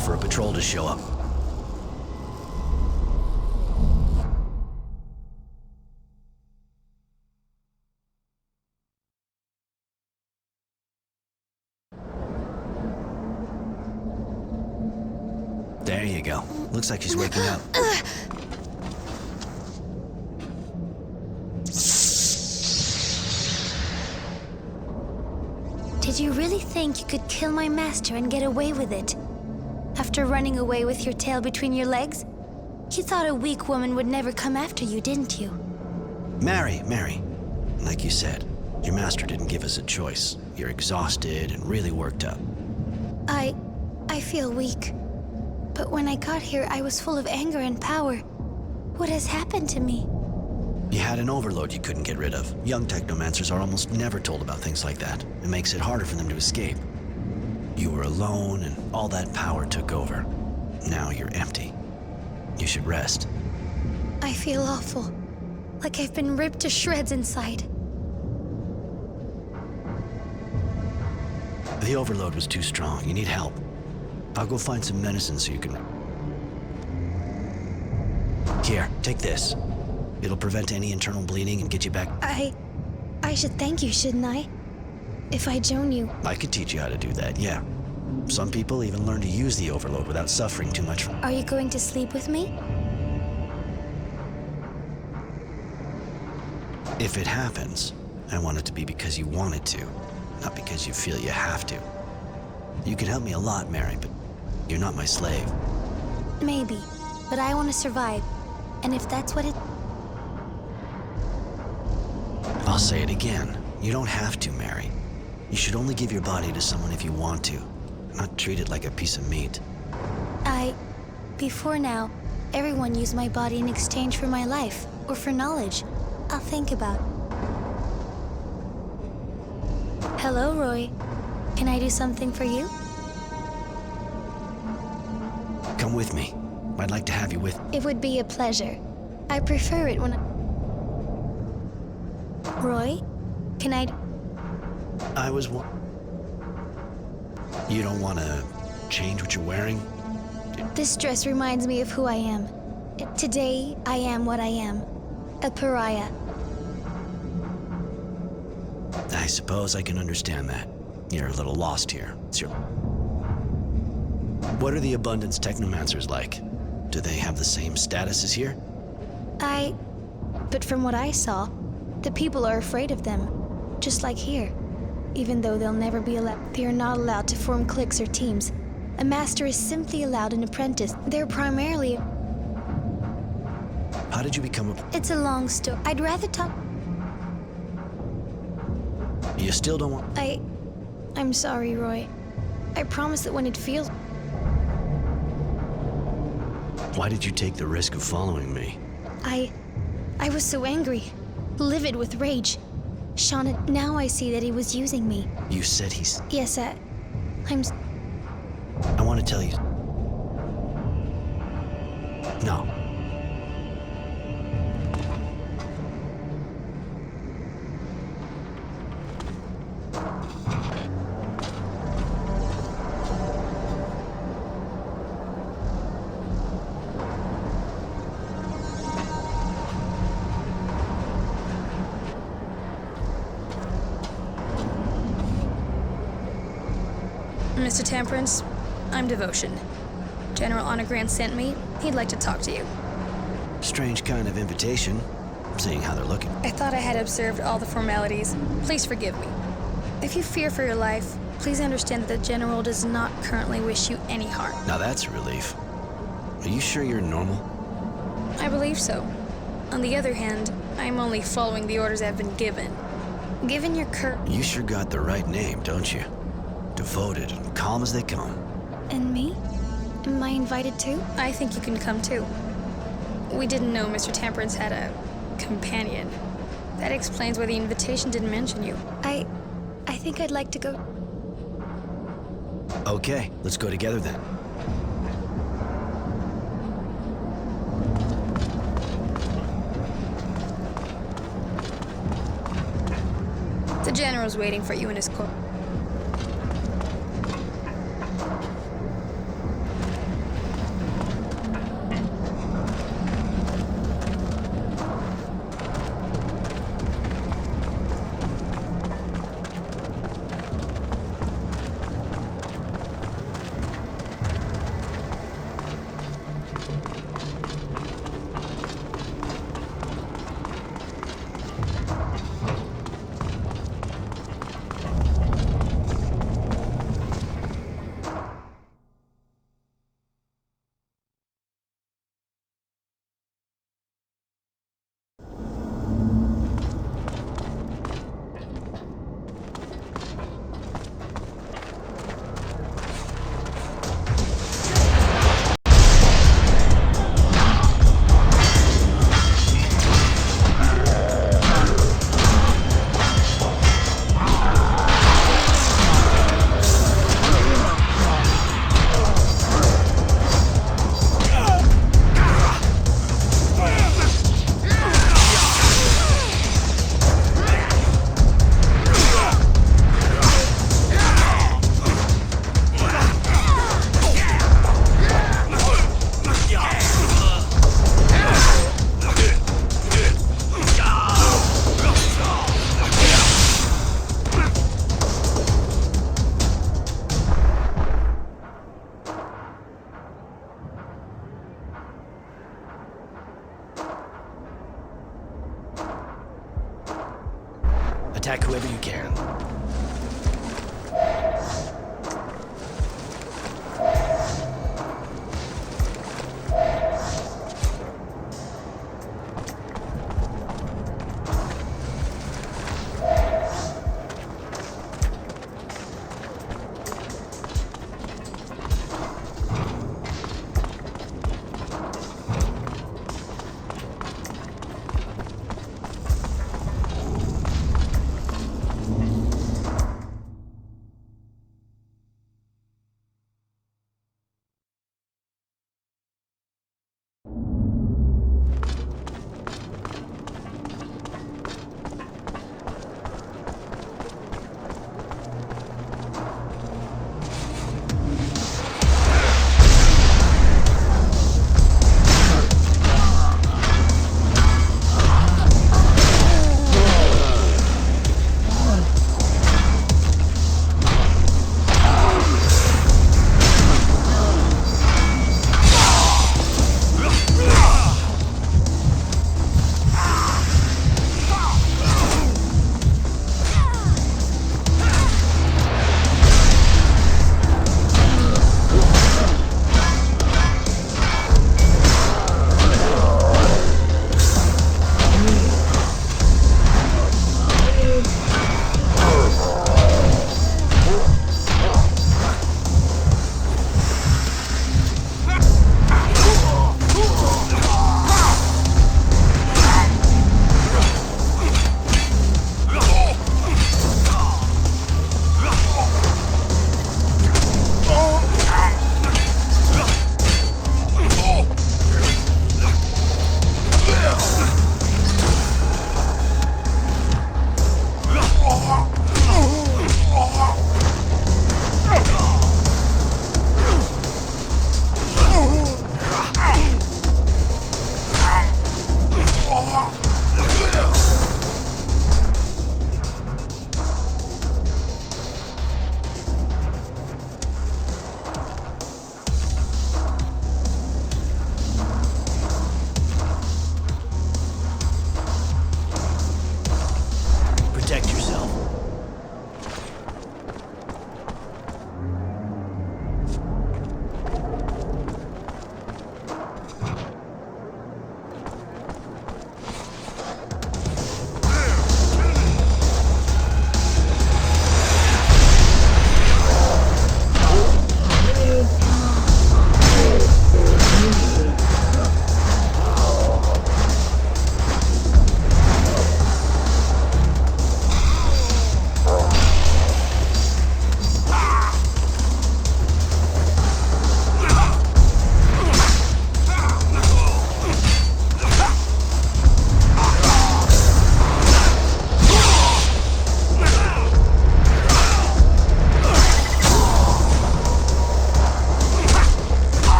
For a patrol to show up. There you go. Looks like she's waking up. Did Did you really think you could kill my master and get away with it? After running away with your tail between your legs? You thought a weak woman would never come after you, didn't you? Mary. Like you said, your master didn't give us a choice. You're exhausted and really worked up. I feel weak. But when I got here, I was full of anger and power. What has happened to me? You had an overload you couldn't get rid of. Young technomancers are almost never told about things like that. It makes it harder for them to escape. You were alone and all that power took over. Now you're empty. You should rest. I feel awful. Like I've been ripped to shreds inside. The overload was too strong. You need help. I'll go find some medicine so you can... Here, take this. It'll prevent any internal bleeding and get you back... I should thank you, shouldn't I? If I join you... I could teach you how to do that, yeah. Some people even learn to use the overload without suffering too much from... Are you going to sleep with me? If it happens, I want it to be because you want it to, not because you feel you have to. You can help me a lot, Mary, but you're not my slave. Maybe, but I want to survive. And if that's what it... I'll say it again. You don't have to, Mary. You should only give your body to someone if you want to, not treat it like a piece of meat. Before now, everyone used my body in exchange for my life, or for knowledge. I'll think about. Hello, Roy. Can I do something for you? Come with me. I'd like to have you with... It would be a pleasure. I prefer it when Roy? Can I... I was... You don't want to change what you're wearing? This dress reminds me of who I am. Today, I am what I am. A pariah. I suppose I can understand that. You're a little lost here. What are the Abundance Technomancers like? Do they have the same status as here? But from what I saw, the people are afraid of them. Just like here. Even though they'll never be allowed. They are not allowed to form cliques or teams. A master is simply allowed an apprentice. They're primarily... How did you become a... It's a long story. I'd rather talk... You still don't want... I'm sorry, Roy. I promise that when it feels... Why did you take the risk of following me? I was so angry. Livid with rage. Shauna, now I see that he was using me. You said he's... Yes, I want to tell you... No. Mr. Temperance, I'm Devotion. General Honorgrant sent me. He'd like to talk to you. Strange kind of invitation, seeing how they're looking. I thought I had observed all the formalities. Please forgive me. If you fear for your life, please understand that the General does not currently wish you any harm. Now that's a relief. Are you sure you're normal? I believe so. On the other hand, I'm only following the orders I've been given. Given your You sure got the right name, don't you? Devoted and calm as they come. And me? Am I invited too? I think you can come too. We didn't know Mr. Temperance had a companion. That explains why the invitation didn't mention you. I think I'd like to go. Okay, let's go together then. The General's waiting for you in his court. Contact whoever you can.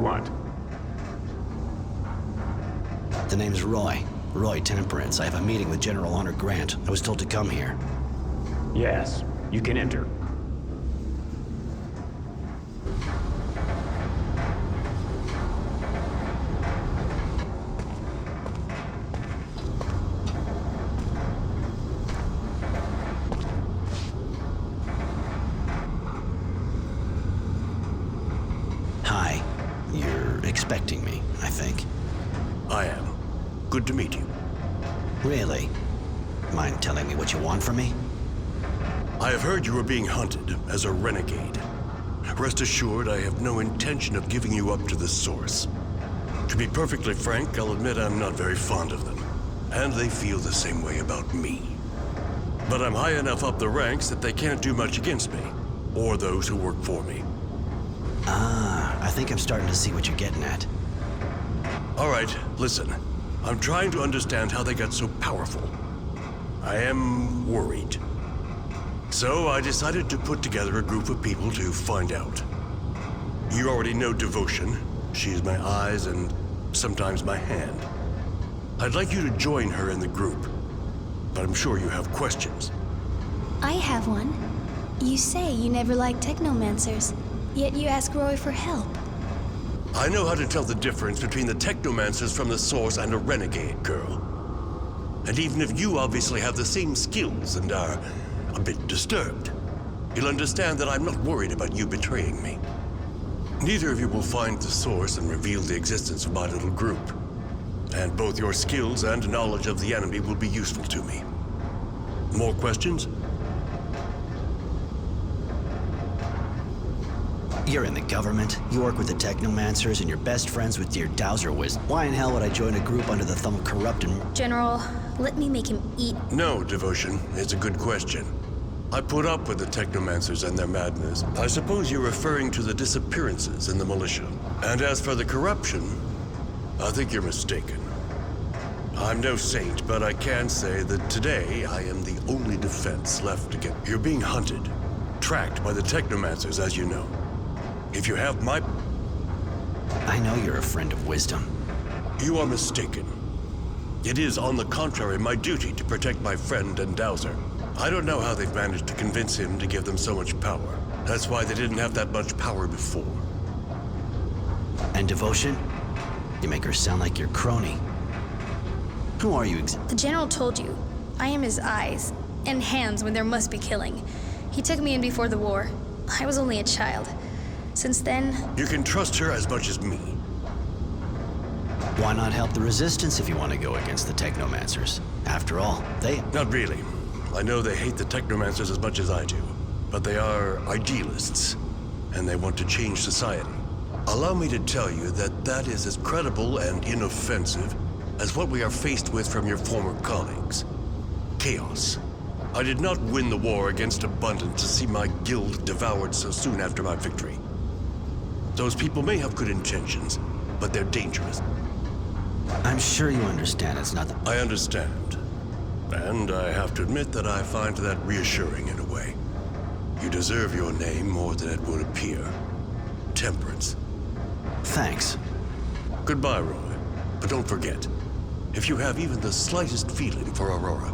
want? The name's Roy. Roy Temperance. I have a meeting with General Honor Grant. I was told to come here. Yes, you can enter. Hi. You're expecting me, I think. I am. Good to meet you. Really? Mind telling me what you want from me? I have heard you are being hunted as a renegade. Rest assured, I have no intention of giving you up to the Source. To be perfectly frank, I'll admit I'm not very fond of them, and they feel the same way about me. But I'm high enough up the ranks that they can't do much against me, or those who work for me. Ah, I think I'm starting to see what you're getting at. All right, listen. I'm trying to understand how they got so powerful. I am worried. So I decided to put together a group of people to find out. You already know Devotion. She's my eyes and sometimes my hand. I'd like you to join her in the group, but I'm sure you have questions. I have one. You say you never liked technomancers, yet you ask Roy for help. I know how to tell the difference between the technomancers from the Source and a renegade, girl. And even if you obviously have the same skills and are a bit disturbed, you'll understand that I'm not worried about you betraying me. Neither of you will find the Source and reveal the existence of my little group. And both your skills and knowledge of the enemy will be useful to me. More questions? You're in the government, you work with the technomancers, and you're best friends with your dowser whiz. Why in hell would I join a group under the thumb of corrupt and... General, let me make him eat. No, Devotion. It's a good question. I put up with the technomancers and their madness. I suppose you're referring to the disappearances in the militia. And as for the corruption, I think you're mistaken. I'm no saint, but I can say that today I am the only defense left against. You're being hunted, tracked by the technomancers, as you know. If you have my... I know you're a friend of wisdom. You are mistaken. It is, on the contrary, my duty to protect my friend and Dowser. I don't know how they've managed to convince him to give them so much power. That's why they didn't have that much power before. And Devotion? You make her sound like your crony. Who are you The General told you. I am his eyes and hands when there must be killing. He took me in before the war. I was only a child. Since then... You can trust her as much as me. Why not help the Resistance if you want to go against the Technomancers? After all, they... Not really. I know they hate the Technomancers as much as I do. But they are idealists, and they want to change society. Allow me to tell you that that is as credible and inoffensive as what we are faced with from your former colleagues. Chaos. I did not win the war against Abundance to see my guild devoured so soon after my victory. Those people may have good intentions, but they're dangerous. I'm sure you understand it's not the... I understand. And I have to admit that I find that reassuring in a way. You deserve your name more than it would appear. Temperance. Thanks. Goodbye, Roy. But don't forget, if you have even the slightest feeling for Aurora,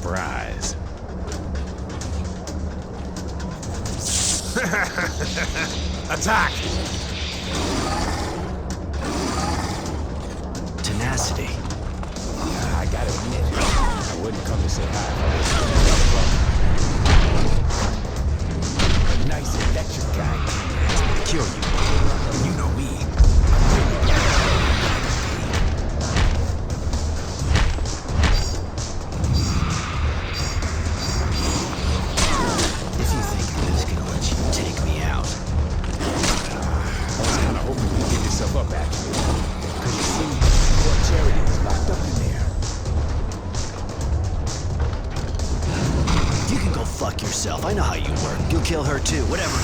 surprise. Attack! Tenacity. I gotta admit, I wouldn't come to say hi if I was a nice electric guy. Kill you. You know me. If you think I'm just gonna let you take me out. I was kinda hoping you'd give yourself up, actually. Cause you see, poor Charity is locked up in there. You can go fuck yourself. I know how you work. You'll kill her too, whatever.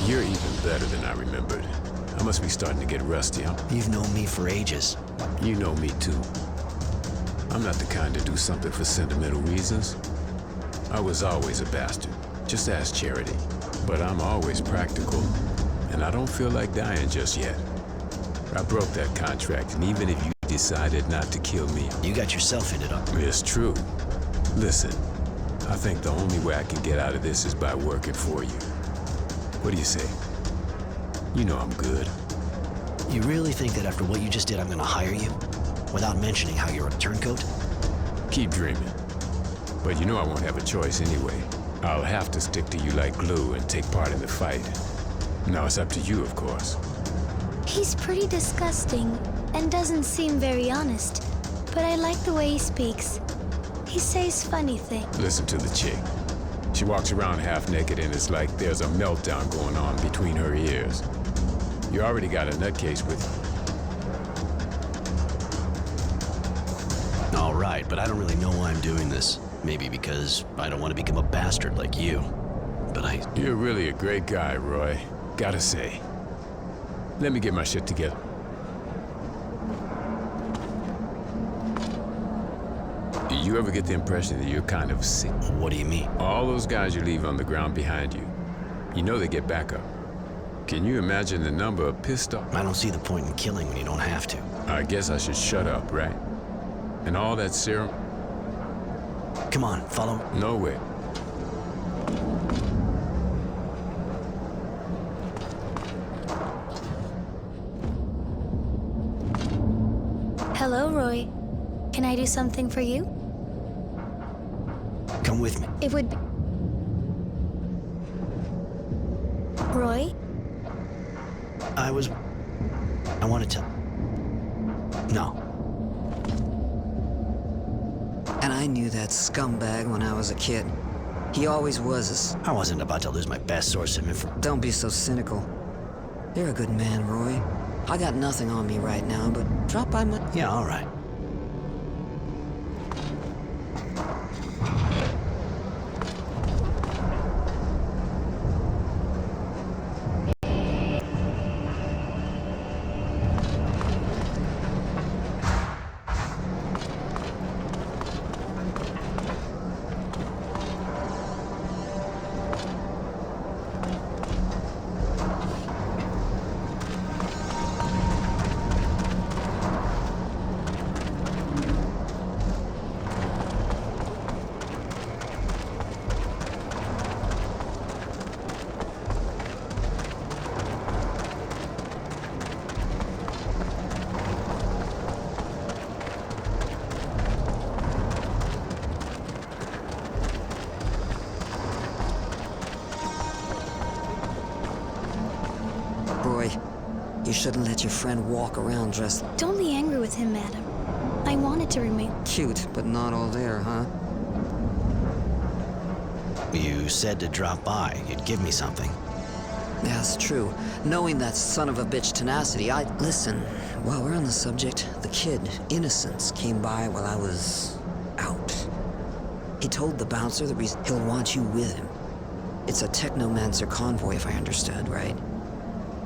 You're even better than I remembered. I must be starting to get rusty, huh? You've known me for ages. You know me too. I'm not the kind to do something for sentimental reasons. I was always a bastard. Just ask Charity. But I'm always practical, and I don't feel like dying just yet. I broke that contract, and even if you decided not to kill me... You got yourself in it up. It's true. Listen, I think the only way I can get out of this is by working for you. What do you say? You know I'm good. You really think that after what you just did, I'm gonna hire you? Without mentioning how you're a turncoat? Keep dreaming. But you know I won't have a choice anyway. I'll have to stick to you like glue and take part in the fight. Now it's up to you, of course. He's pretty disgusting and doesn't seem very honest, but I like the way he speaks. He says funny things. Listen to the chick. She walks around half naked and it's like there's a meltdown going on between her ears. You already got a nutcase with you. All right, but I don't really know why I'm doing this. Maybe because I don't want to become a bastard like you. But You're really a great guy, Roy. Gotta say. Let me get my shit together. Do you ever get the impression that you're kind of sick? What do you mean? All those guys you leave on the ground behind you, you know they get back up. Can you imagine the number of pissed off? I don't see the point in killing when you don't have to. I guess I should shut up, right? And all that serum? Come on, follow me. No way. Hello, Roy. Can I do something for you? Come with me. It would be... Roy? I want to tell... No. And I knew that scumbag when I was a kid. He always was. I wasn't about to lose my best source of information. Don't be so cynical. You're a good man, Roy. I got nothing on me right now, but drop by my... Yeah, all right. You shouldn't let your friend walk around dressed Don't be angry with him, madam. I wanted to remain cute, but not all there, huh? You said to drop by. You'd give me something. Yeah, it's true. Knowing that son of a bitch tenacity, Listen, while we're on the subject, the kid, Innocence, came by while I was out. He told the bouncer that he'll want you with him. It's a technomancer convoy, if I understood, right?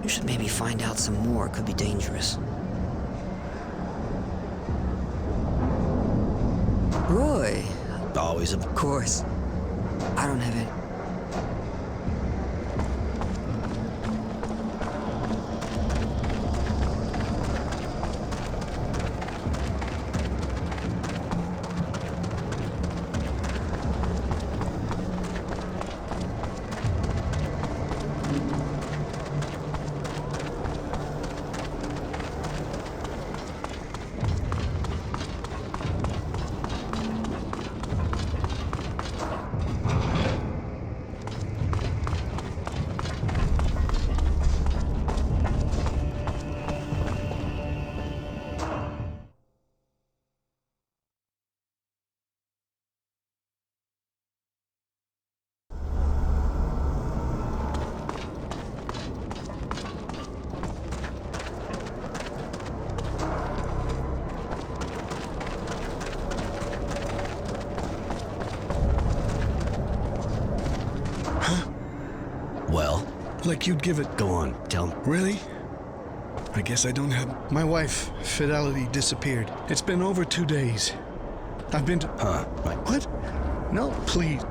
You should maybe find out some more. It could be dangerous. Roy. Always, of course. I don't have it. Well? Like you'd give it. Go on, tell me. Really? I guess I don't have... My wife, Fidelity, disappeared. It's been over 2 days. I've been to... Right. What? No, please.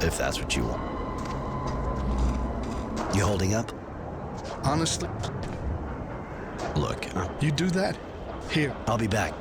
If that's what you want. You holding up? Honestly? Look, You do that? Here. I'll be back.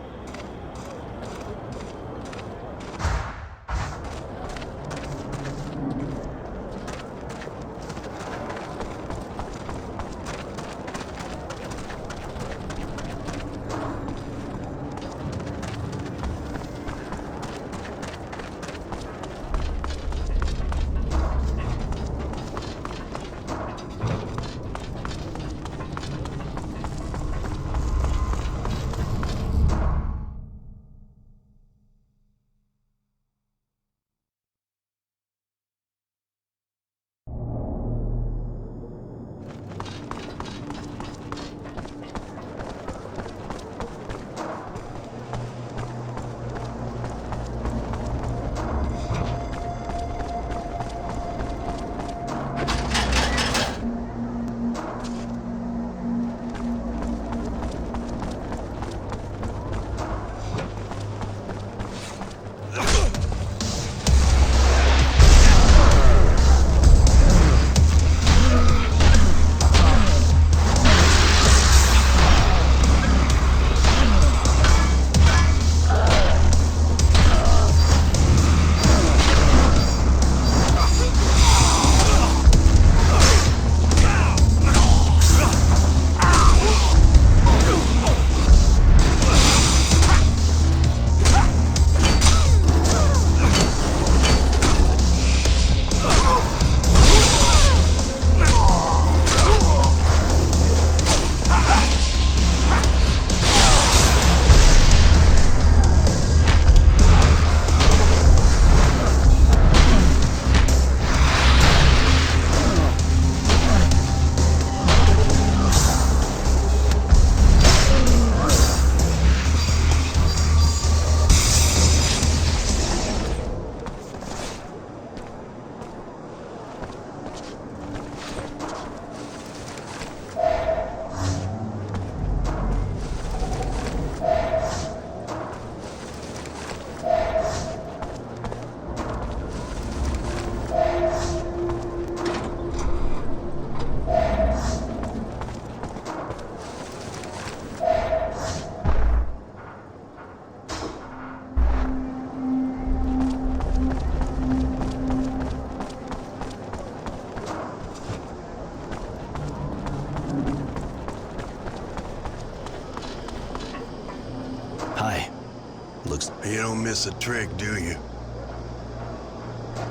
You don't miss a trick, do you?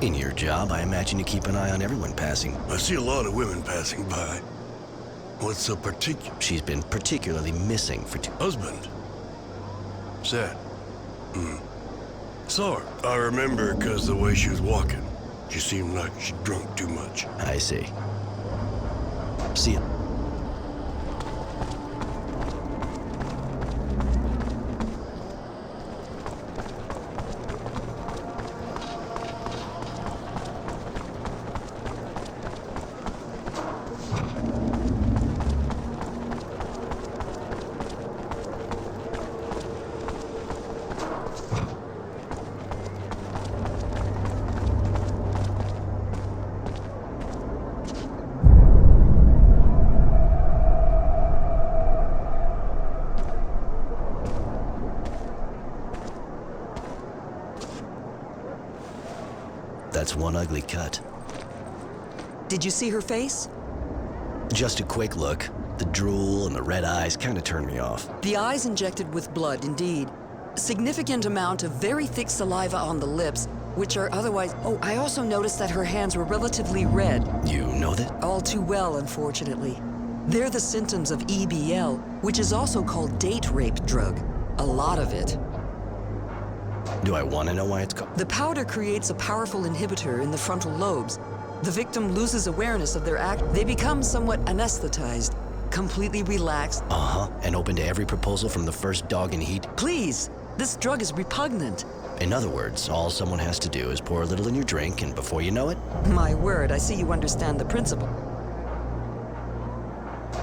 In your job, I imagine you keep an eye on everyone passing. I see a lot of women passing by. What's so particular? She's been particularly missing for two... Husband? Sad. Saw her. I remember because the way she was walking. She seemed like she drunk too much. I see. See ya. That's one ugly cut. Did you see her face? Just a quick look. The drool and the red eyes kind of turned me off. The eyes injected with blood, indeed. Significant amount of very thick saliva on the lips, which are otherwise... Oh, I also noticed that her hands were relatively red. You know that? All too well, unfortunately. They're the symptoms of EBL, which is also called date rape drug. A lot of it. Do I want to know why it's called? The powder creates a powerful inhibitor in the frontal lobes. The victim loses awareness of their act. They become somewhat anesthetized, completely relaxed. Uh-huh, and open to every proposal from the first dog in heat. Please, this drug is repugnant. In other words, all someone has to do is pour a little in your drink, and before you know it... My word, I see you understand the principle.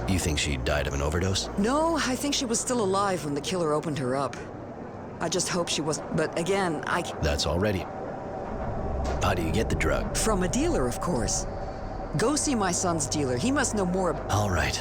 You think she died of an overdose? No, I think she was still alive when the killer opened her up. I just hope she wasn't, but again, That's already. How do you get the drug? From a dealer, of course. Go see my son's dealer. He must know more about... All right.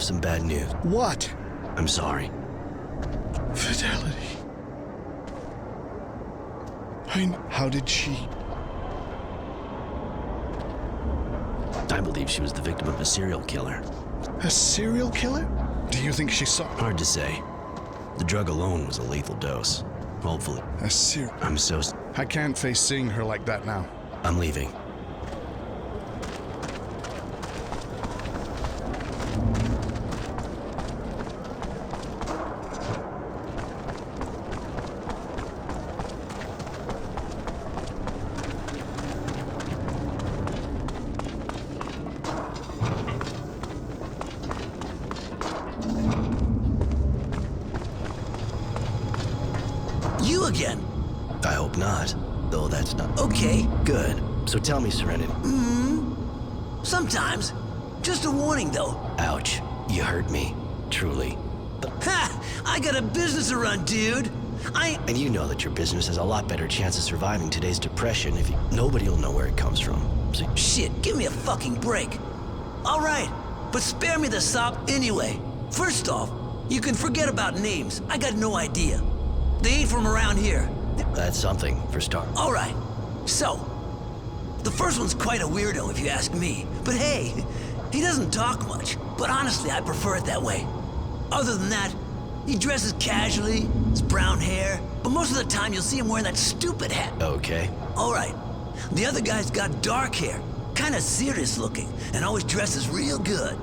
Some bad news. What? I'm sorry. Fidelity. How did she? I believe she was the victim of a serial killer. A serial killer? Do you think she saw? Hard to say. The drug alone was a lethal dose. Hopefully. I'm so... I can't face seeing her like that now. I'm leaving. again. I hope not, though that's not... Okay. Good. So tell me, Serenity. Sometimes. Just a warning, though. Ouch. You hurt me. Truly. Ha! I got a business to run, dude. And you know that your business has a lot better chance of surviving today's depression if you... Nobody will know where it comes from. So... Shit, give me a fucking break. All right, but spare me the sop anyway. First off, you can forget about names. I got no idea. They ain't from around here. That's something, for start. All right, so, the first one's quite a weirdo if you ask me. But hey, he doesn't talk much. But honestly, I prefer it that way. Other than that, he dresses casually, his brown hair, but most of the time you'll see him wearing that stupid hat. Okay. All right. The other guy's got dark hair, kind of serious looking, and always dresses real good.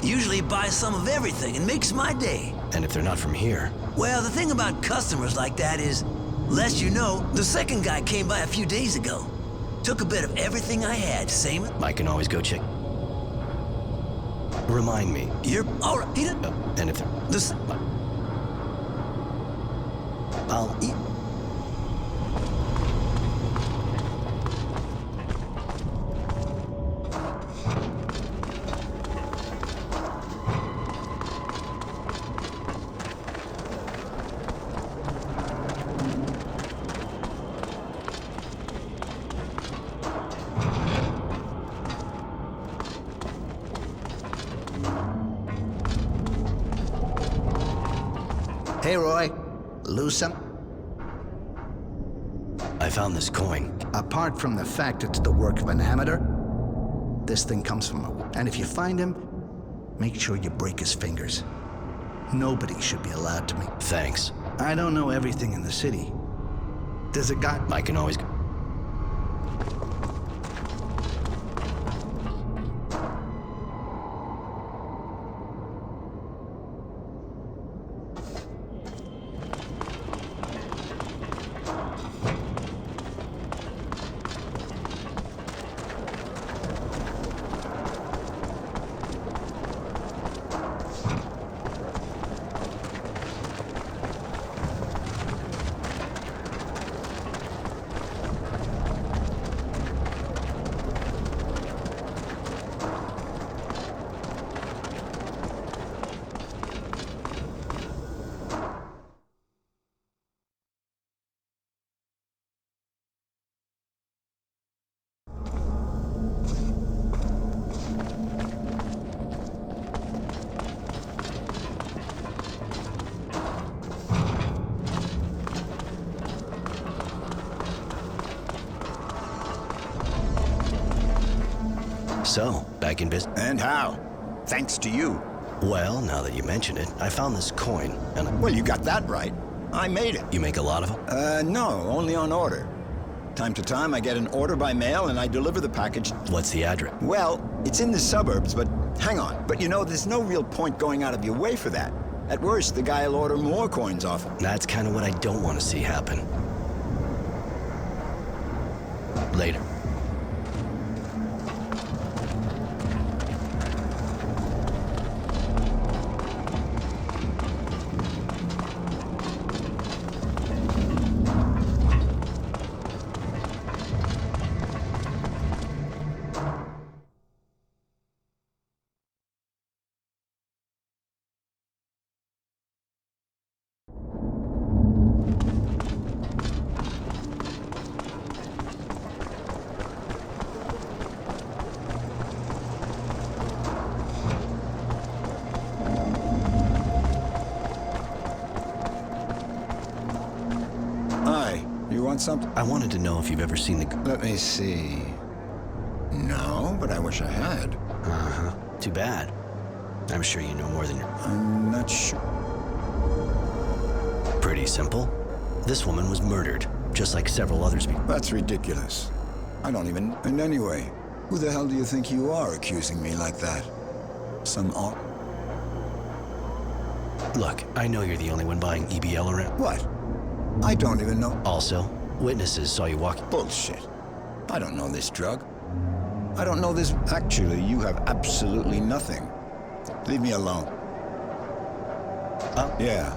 Usually he buys some of everything and makes my day. And if they're not from here? Well, the thing about customers like that is, lest you know, the second guy came by a few days ago. Took a bit of everything I had, same... I can always go check... Remind me. You're... All right, he didn't... And if... This... I'll eat... Hey, Roy. Lose some? I found this coin. Apart from the fact it's the work of an amateur, this thing comes from a... And if you find him, make sure you break his fingers. Nobody should be allowed to make... Thanks. I don't know everything in the city. There's a guy... I can always... So, back in business. And how? Thanks to you. Well, now that you mention it, I found this coin, and... Well, you got that right. I made it. You make a lot of them? No, only on order. Time to time, I get an order by mail and I deliver the package. What's the address? Well, it's in the suburbs, but hang on. But you know, there's no real point going out of your way for that. At worst, the guy'll order more coins off him. That's kind of what I don't want to see happen. Later. Something? I wanted to know if you've ever seen the... Let me see. No, but I wish I had. Uh-huh. Too bad. I'm sure you know more than you're... I'm not sure. Pretty simple. This woman was murdered, just like several others. That's ridiculous. I don't even... And anyway, who the hell do you think you are accusing me like that? Some art? Look, I know you're the only one buying EBL around. What? I don't even know. Also, witnesses saw you walking. Bullshit. I don't know this drug. I don't know this... Actually, you have absolutely nothing. Leave me alone. Yeah.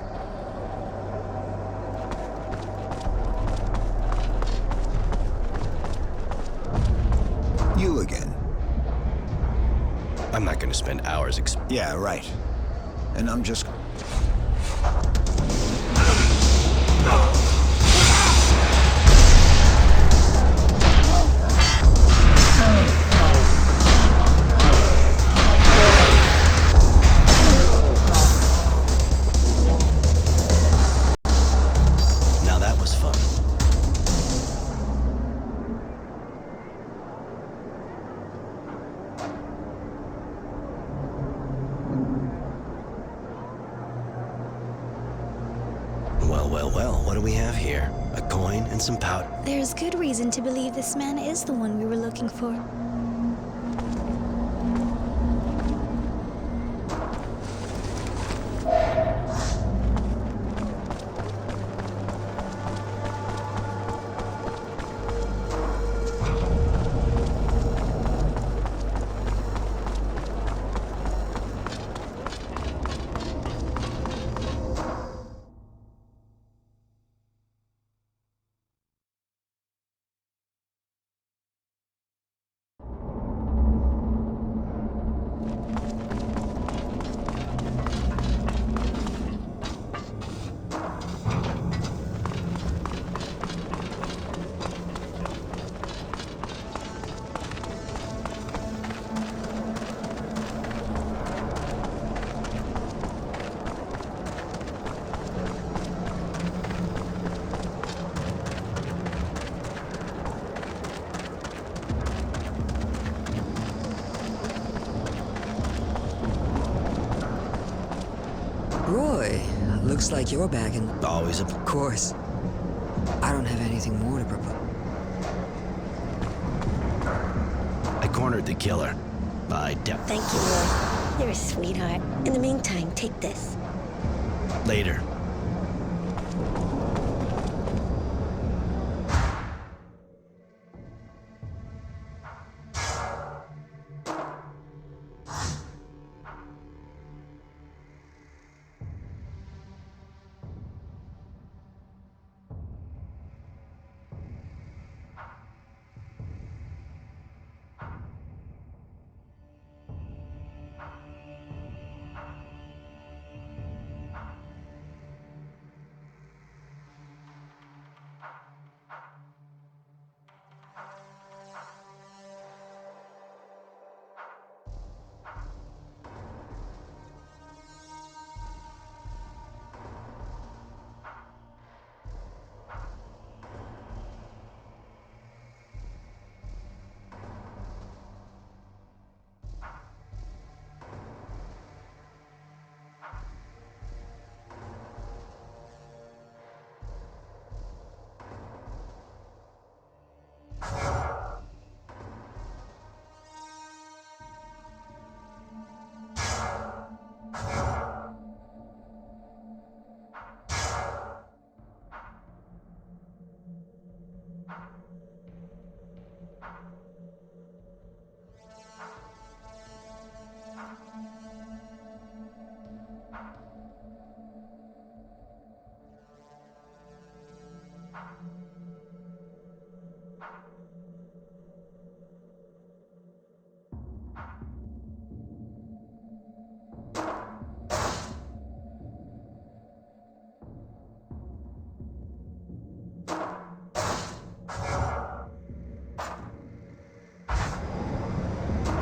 You again. I'm not gonna spend hours Yeah, right. And I'm just... Now that was fun. Well, what do we have here? A coin and some powder. There's good reason to believe this man is the one we were looking for. Roy, looks like you're back in. Always a... Of course. I don't have anything more to propose. I cornered the killer. Thank you, Roy. You're a sweetheart. In the meantime, take this. Later.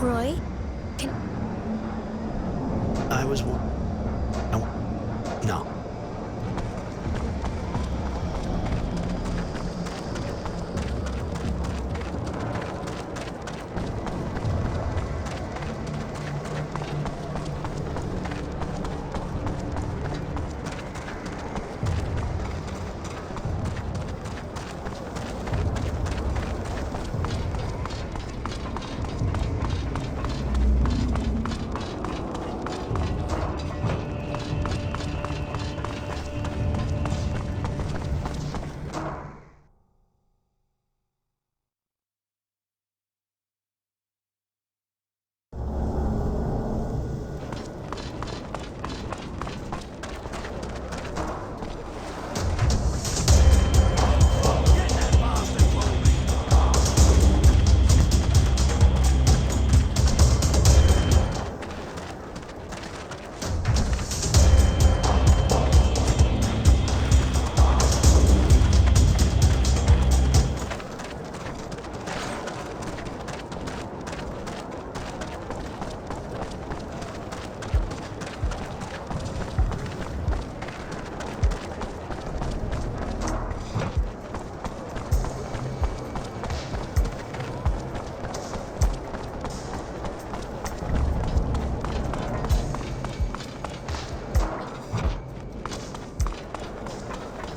Roy? I was... No.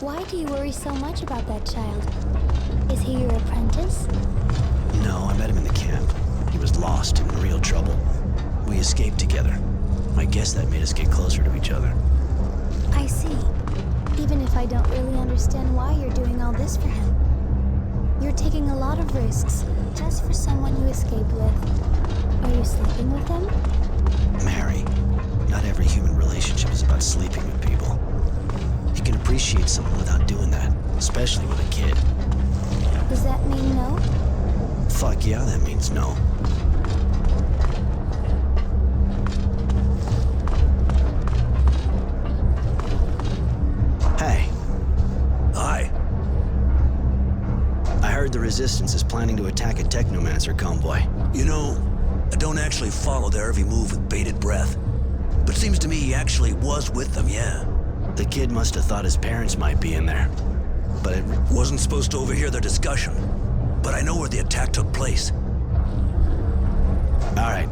Why do you worry so much about that child? Is he your apprentice? No, I met him in the camp. He was lost and in real trouble. We escaped together. I guess that made us get closer to each other. I see. Even if I don't really understand why you're doing all this for him. You're taking a lot of risks just for someone you escaped with. Are you sleeping with him? Mary, not every human relationship is about sleeping with people. You can appreciate someone without doing that, especially with a kid. Does that mean no? Fuck yeah, that means no. Hey. Hi. I heard the Resistance is planning to attack a Technomancer convoy. You know, I don't actually follow their every move with bated breath. But it seems to me he actually was with them, yeah. The kid must have thought his parents might be in there. But it wasn't supposed to overhear their discussion. But I know where the attack took place. All right.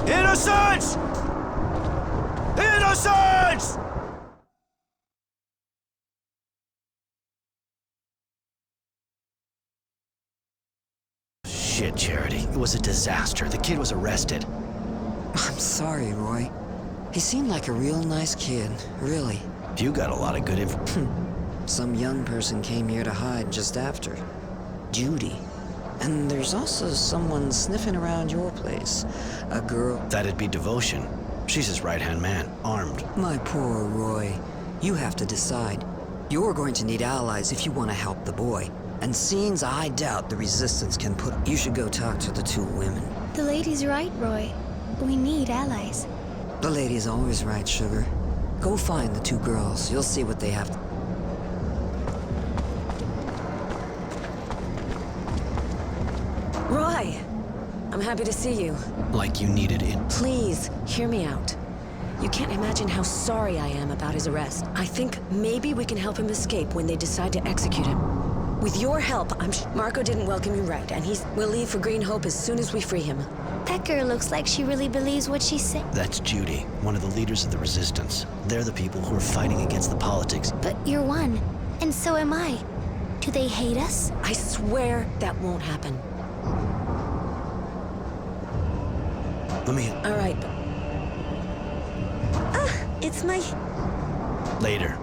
Innocents! Innocents! Shit, Charity. It was a disaster. The kid was arrested. I'm sorry, Roy. He seemed like a real nice kid, really. You got a lot of good info. Some young person came here to hide just after. Judy. And there's also someone sniffing around your place. A girl. That'd be Devotion. She's his right-hand man, armed. My poor Roy. You have to decide. You're going to need allies if you want to help the boy. And scenes I doubt the Resistance can put. You should go talk to the two women. The lady's right, Roy. We need allies. The lady's always right, Sugar. Go find the two girls. You'll see what they have to... Roy! I'm happy to see you. Like you needed it. Please, hear me out. You can't imagine how sorry I am about his arrest. I think maybe we can help him escape when they decide to execute him. With your help, Marco didn't welcome you right, and we'll leave for Green Hope as soon as we free him. That girl looks like she really believes what she said. That's Judy, one of the leaders of the Resistance. They're the people who are fighting against the politics. But you're one, and so am I. Do they hate us? I swear that won't happen. Let me... All right. It's my... Later.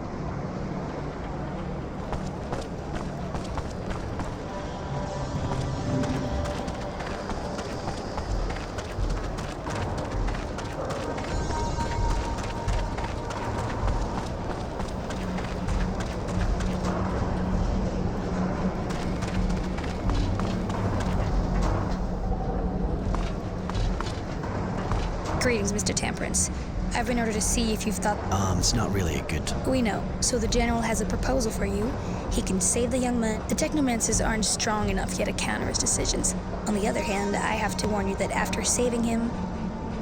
Greetings, Mr. Temperance. I've been ordered to see if you've thought... It's not really a good... We know. So the General has a proposal for you. He can save the young man. The Technomancers aren't strong enough yet to counter his decisions. On the other hand, I have to warn you that after saving him,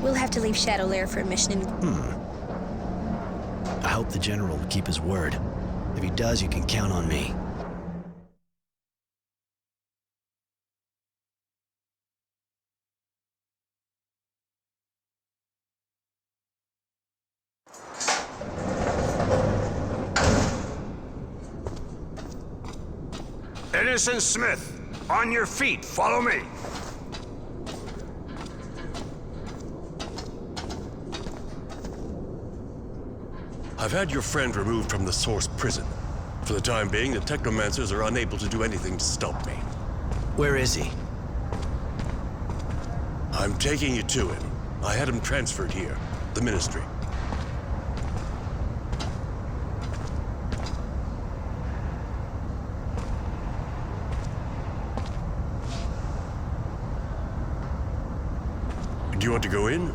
we'll have to leave Shadow Lair for a mission in... I hope the General will keep his word. If he does, you can count on me. Innocent Smith, on your feet, follow me. I've had your friend removed from the Source prison. For the time being, the Technomancers are unable to do anything to stop me. Where is he? I'm taking you to him. I had him transferred here, the Ministry. Do you want to go in?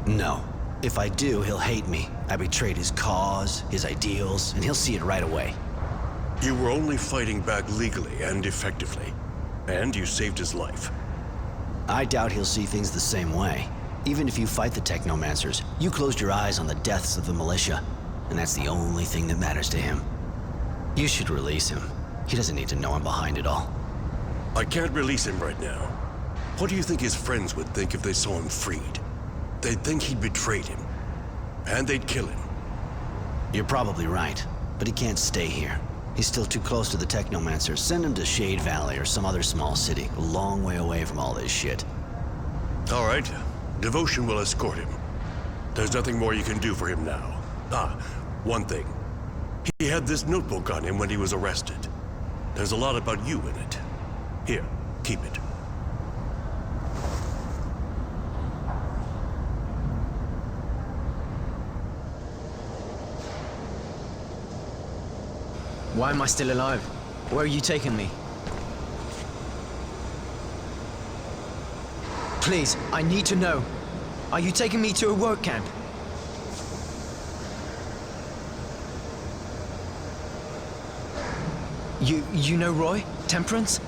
No. If I do, he'll hate me. I betrayed his cause, his ideals, and he'll see it right away. You were only fighting back legally and effectively. And you saved his life. I doubt he'll see things the same way. Even if you fight the Technomancers, you closed your eyes on the deaths of the militia. And that's the only thing that matters to him. You should release him. He doesn't need to know I'm behind it all. I can't release him right now. What do you think his friends would think if they saw him freed? They'd think he'd betrayed him. And they'd kill him. You're probably right, but he can't stay here. He's still too close to the Technomancers. Send him to Shade Valley or some other small city, a long way away from all this shit. All right. Devotion will escort him. There's nothing more you can do for him now. One thing. He had this notebook on him when he was arrested. There's a lot about you in it. Here, keep it. Why am I still alive? Where are you taking me? Please, I need to know. Are you taking me to a work camp? You know Roy? Temperance?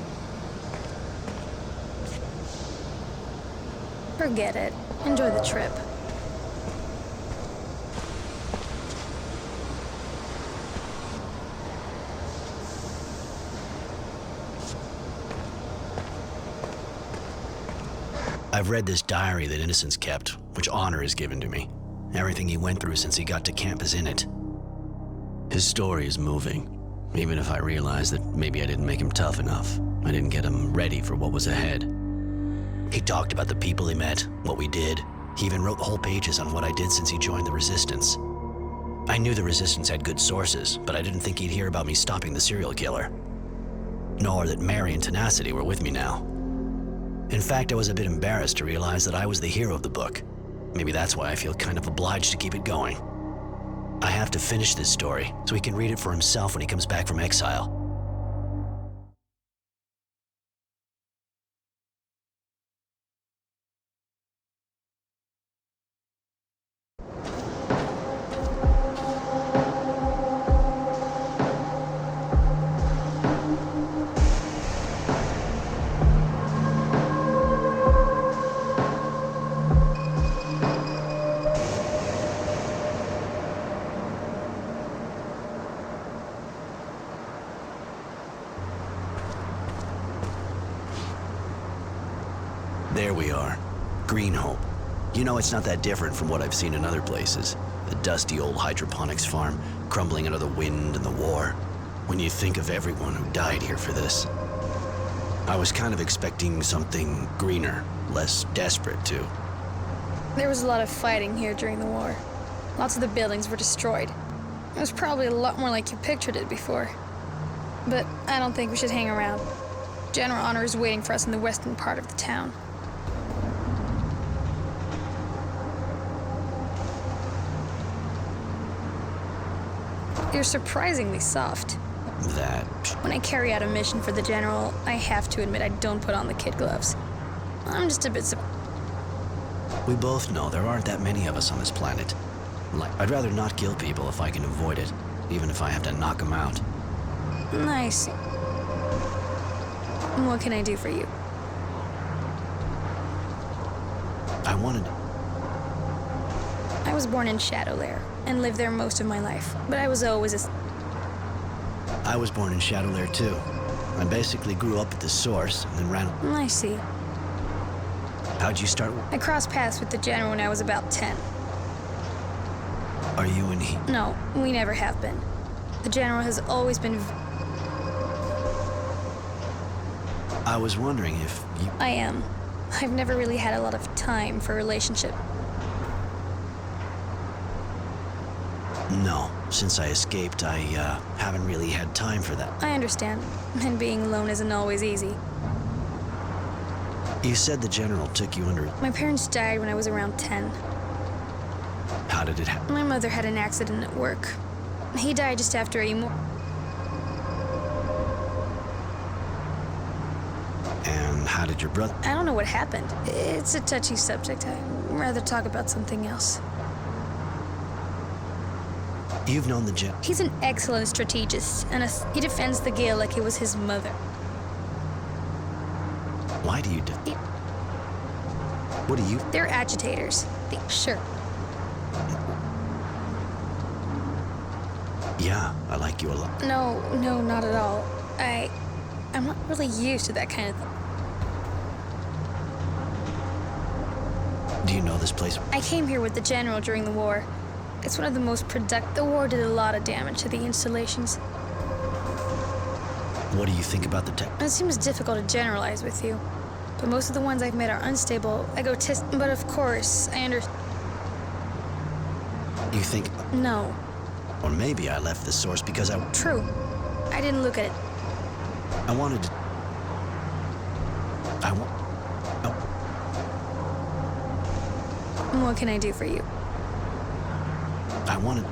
Forget it. Enjoy the trip. I've read this diary that Innocence kept, which Honor has given to me. Everything he went through since he got to camp is in it. His story is moving, even if I realize that maybe I didn't make him tough enough. I didn't get him ready for what was ahead. He talked about the people he met, what we did. He even wrote whole pages on what I did since he joined the Resistance. I knew the Resistance had good sources, but I didn't think he'd hear about me stopping the serial killer. Nor that Mary and Tenacity were with me now. In fact, I was a bit embarrassed to realize that I was the hero of the book. Maybe that's why I feel kind of obliged to keep it going. I have to finish this story so he can read it for himself when he comes back from exile. There we are. Green Hope. You know, it's not that different from what I've seen in other places. The dusty old hydroponics farm, crumbling under the wind and the war. When you think of everyone who died here for this. I was kind of expecting something greener, less desperate too. There was a lot of fighting here during the war. Lots of the buildings were destroyed. It was probably a lot more like you pictured it before. But I don't think we should hang around. General Honor is waiting for us in the western part of the town. You're surprisingly soft. That... When I carry out a mission for the General, I have to admit I don't put on the kid gloves. I'm just a bit We both know there aren't that many of us on this planet. I'd rather not kill people if I can avoid it, even if I have to knock them out. Nice. What can I do for you? I was born in Shadowlair and lived there most of my life, but I was always I was born in Shadowlair too. I basically grew up at the source and then ran... I see. How'd you start? I crossed paths with the General when I was about 10. Are you and he? No, we never have been. The General has always been... I was wondering if you... I am. I've never really had a lot of time for a relationship. No. Since I escaped, I haven't really had time for that. I understand. And being alone isn't always easy. You said the General took you under... My parents died when I was around 10. How did it happen? My mother had an accident at work. He died just after a more... And how did your brother... I don't know what happened. It's a touchy subject. I'd rather talk about something else. You've known the General. He's an excellent strategist, and he defends the Gale like it was his mother. Why do you do... What do you... They're agitators. Sure. Yeah, I like you a lot. No, not at all. I'm not really used to that kind of thing. Do you know this place? I came here with the General during the war. It's one of the most productive... The war did a lot of damage to the installations. What do you think about the tech? It seems difficult to generalize with you. But most of the ones I've met are unstable, egotistic... But of course, I understand... You think... No. Or maybe I left the source because I... True. I didn't look at it. I wanted to... What can I do for you? I wanted...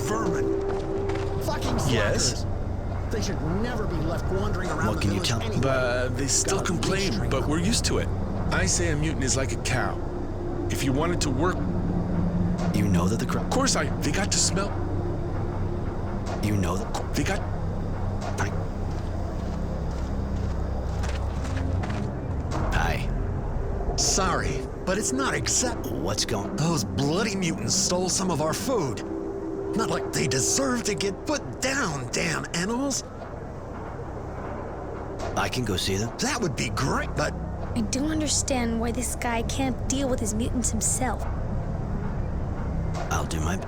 vermin. Fucking slackers. Yes? They should never be left wandering around What the can you village tell? anyway. But they still Gotta complain, restrain but them. we're used to it. I say a mutant is like a cow. If you wanted to work... You know that Of course they got to smell... You know that... They got... Hi. Sorry, but it's not exact. What's going... Those bloody mutants stole some of our food. Not like they deserve to get put down, damn animals. I can go see them. That would be great, but... I don't understand why this guy can't deal with his mutants himself. I'll do my...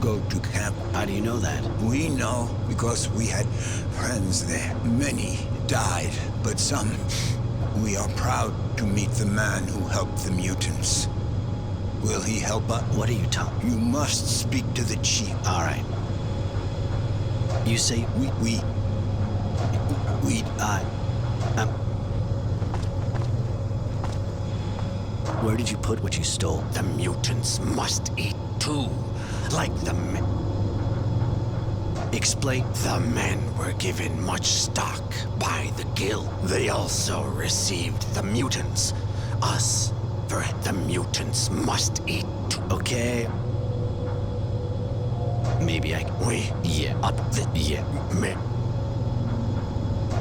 Go to camp. How do you know that? We know because we had friends there. Many died, but some. We are proud to meet the man who helped the mutants. Will he help us? What are you talking? You must speak to the chief. All right. You say where did you put what you stole? The mutants must eat too, like the men. Explain. The men were given much stock by the guild. They also received the mutants. Us, for the mutants must eat too. Okay. Maybe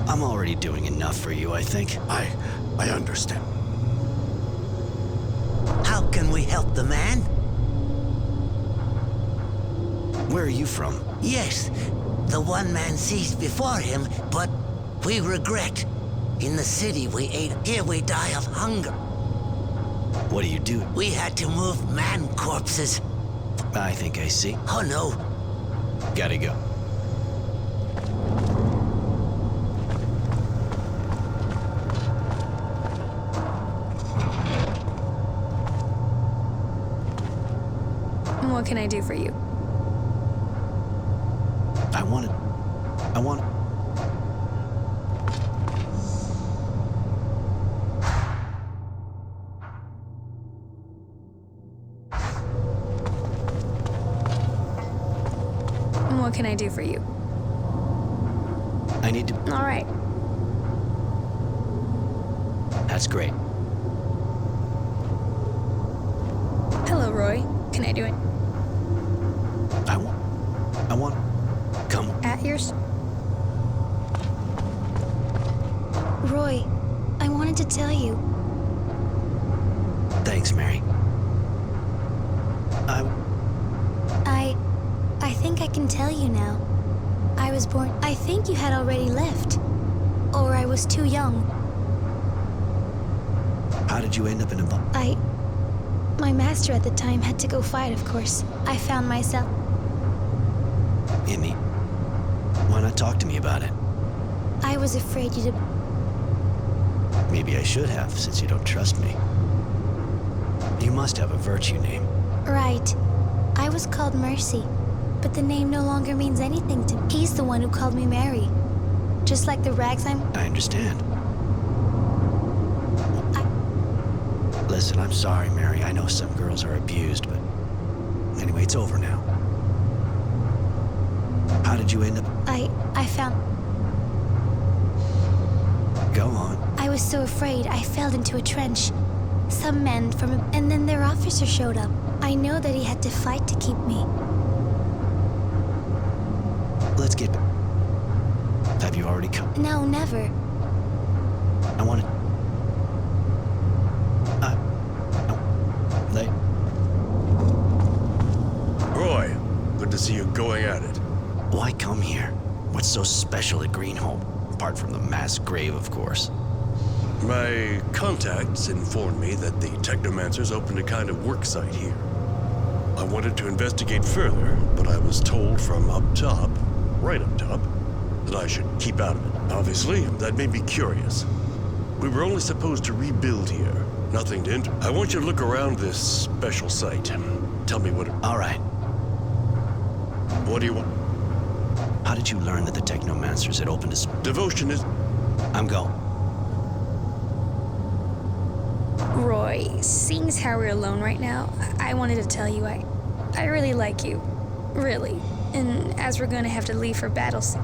I'm already doing enough for you, I think. I understand. How can we help the man? Where are you from? Yes, the one man seized before him, but we regret. In the city we ate, here we die of hunger. What do you do? We had to move man corpses. I think I see. Oh no. Gotta go. What can I do for you? I want... What can I do for you? I need to... All right. That's great. Hello, Roy. Can I do it? I want... Come. At yours? Roy, I wanted to tell you. Thanks, Mary. I think I can tell you now. I was born... I think you had already left. Or I was too young. How did you end up in a... My master at the time had to go fight, of course. I found myself... Amy, why not talk to me about it? I was afraid you'd... Maybe I should have, since you don't trust me. You must have a virtue name. Right. I was called Mercy, but the name no longer means anything to me. He's the one who called me Mary. Just like the rags I'm... I understand. Listen, I'm sorry, Mary. I know some girls are abused, but... Anyway, it's over now. How did you end up... I found... Go on. I was so afraid I fell into a trench. Some men from... And then their officer showed up. I know that he had to fight to keep me. Let's get... Have you already come? No, never. I want to... Roy, good to see you going at it. Why come here? What's so special at Greenholm? Apart from the mass grave, of course. My contacts informed me that the Technomancers opened a kind of work site here. I wanted to investigate further, but I was told from up top right up top, that I should keep out of it. Obviously, that made me curious. We were only supposed to rebuild here. Nothing to enter. I want you to look around this special site. Tell me what... All right. What do you want? How did you learn that the Technomancers had opened a... Devotion is... I'm going. Roy, seeing as how we're alone right now, I wanted to tell you I really like you. Really. And as we're gonna have to leave for battle soon.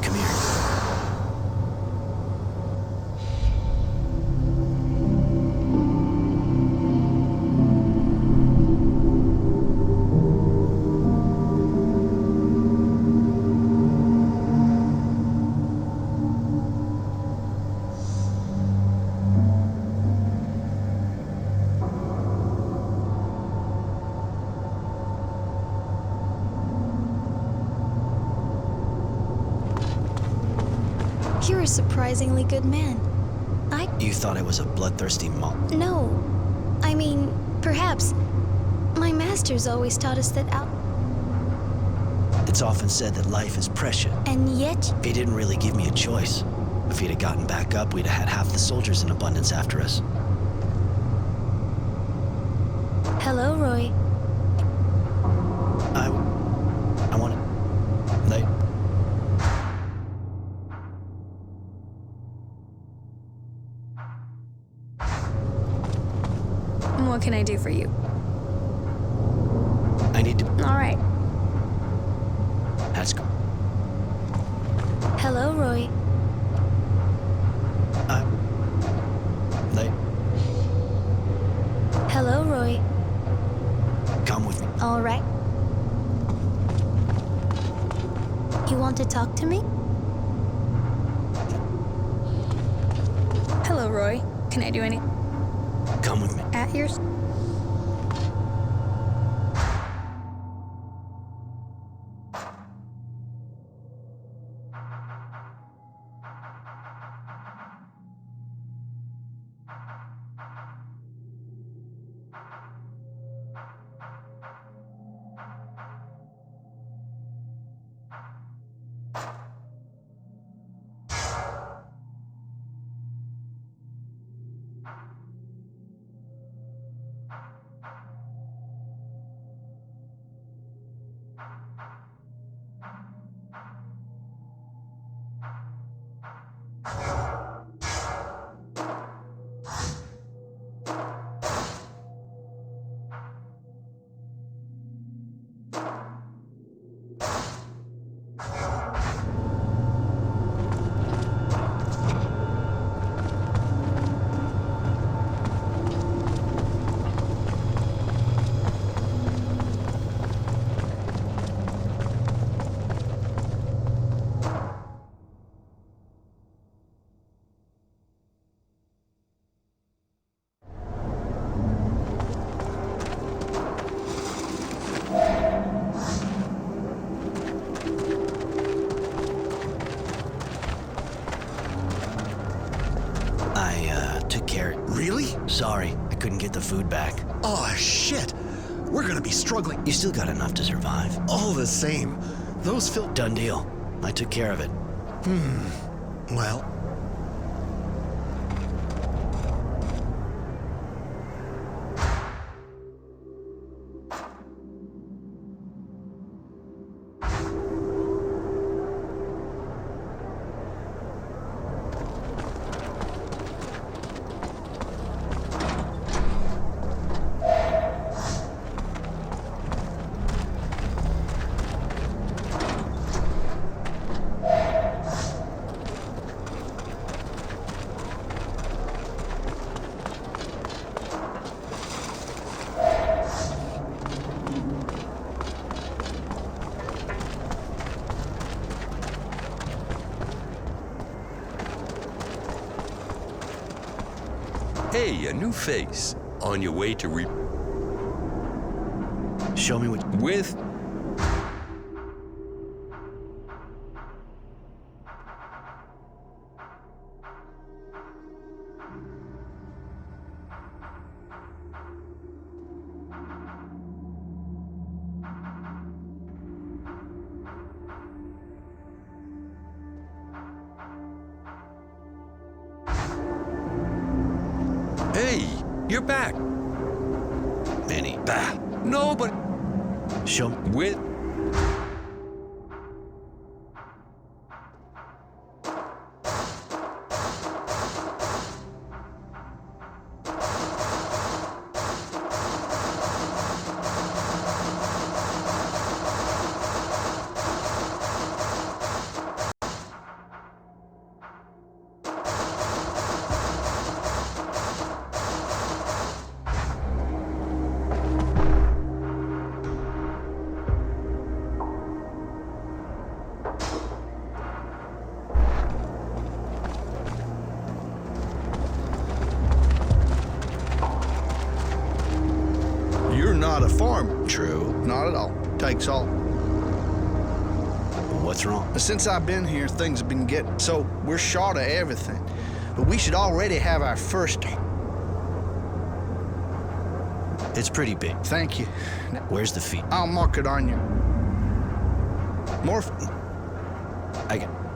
Come here. You're a surprisingly good man. You thought I was a bloodthirsty mob? No. I mean, perhaps. My masters always taught us that out. It's often said that life is precious. And yet... He didn't really give me a choice. If he'd have gotten back up, we'd have had half the soldiers in abundance after us. Hello, Roy. I want to... They... What can I do for you? I need to... All right. That's cool. Hello, Roy. They... Hello, Roy. Come with me. All right. You want to talk to me? Hello, Roy. Can I do anything? Come with me. At yours? Really? Sorry, I couldn't get the food back. Oh, shit. We're gonna be struggling. You still got enough to survive. All the same. Those Done deal. I took care of it. Well... Hey, a new face. On your way to Show me what... With... Hey, you're back. Manny. Bah. Nobody. Show. With. You're not a farmer. True. Not at all. Takes all. What's wrong? Since I've been here, things have been getting so we're short of everything. But we should already have our first. It's pretty big. Thank you. Where's the fee? I'll mark it on you. More. I got.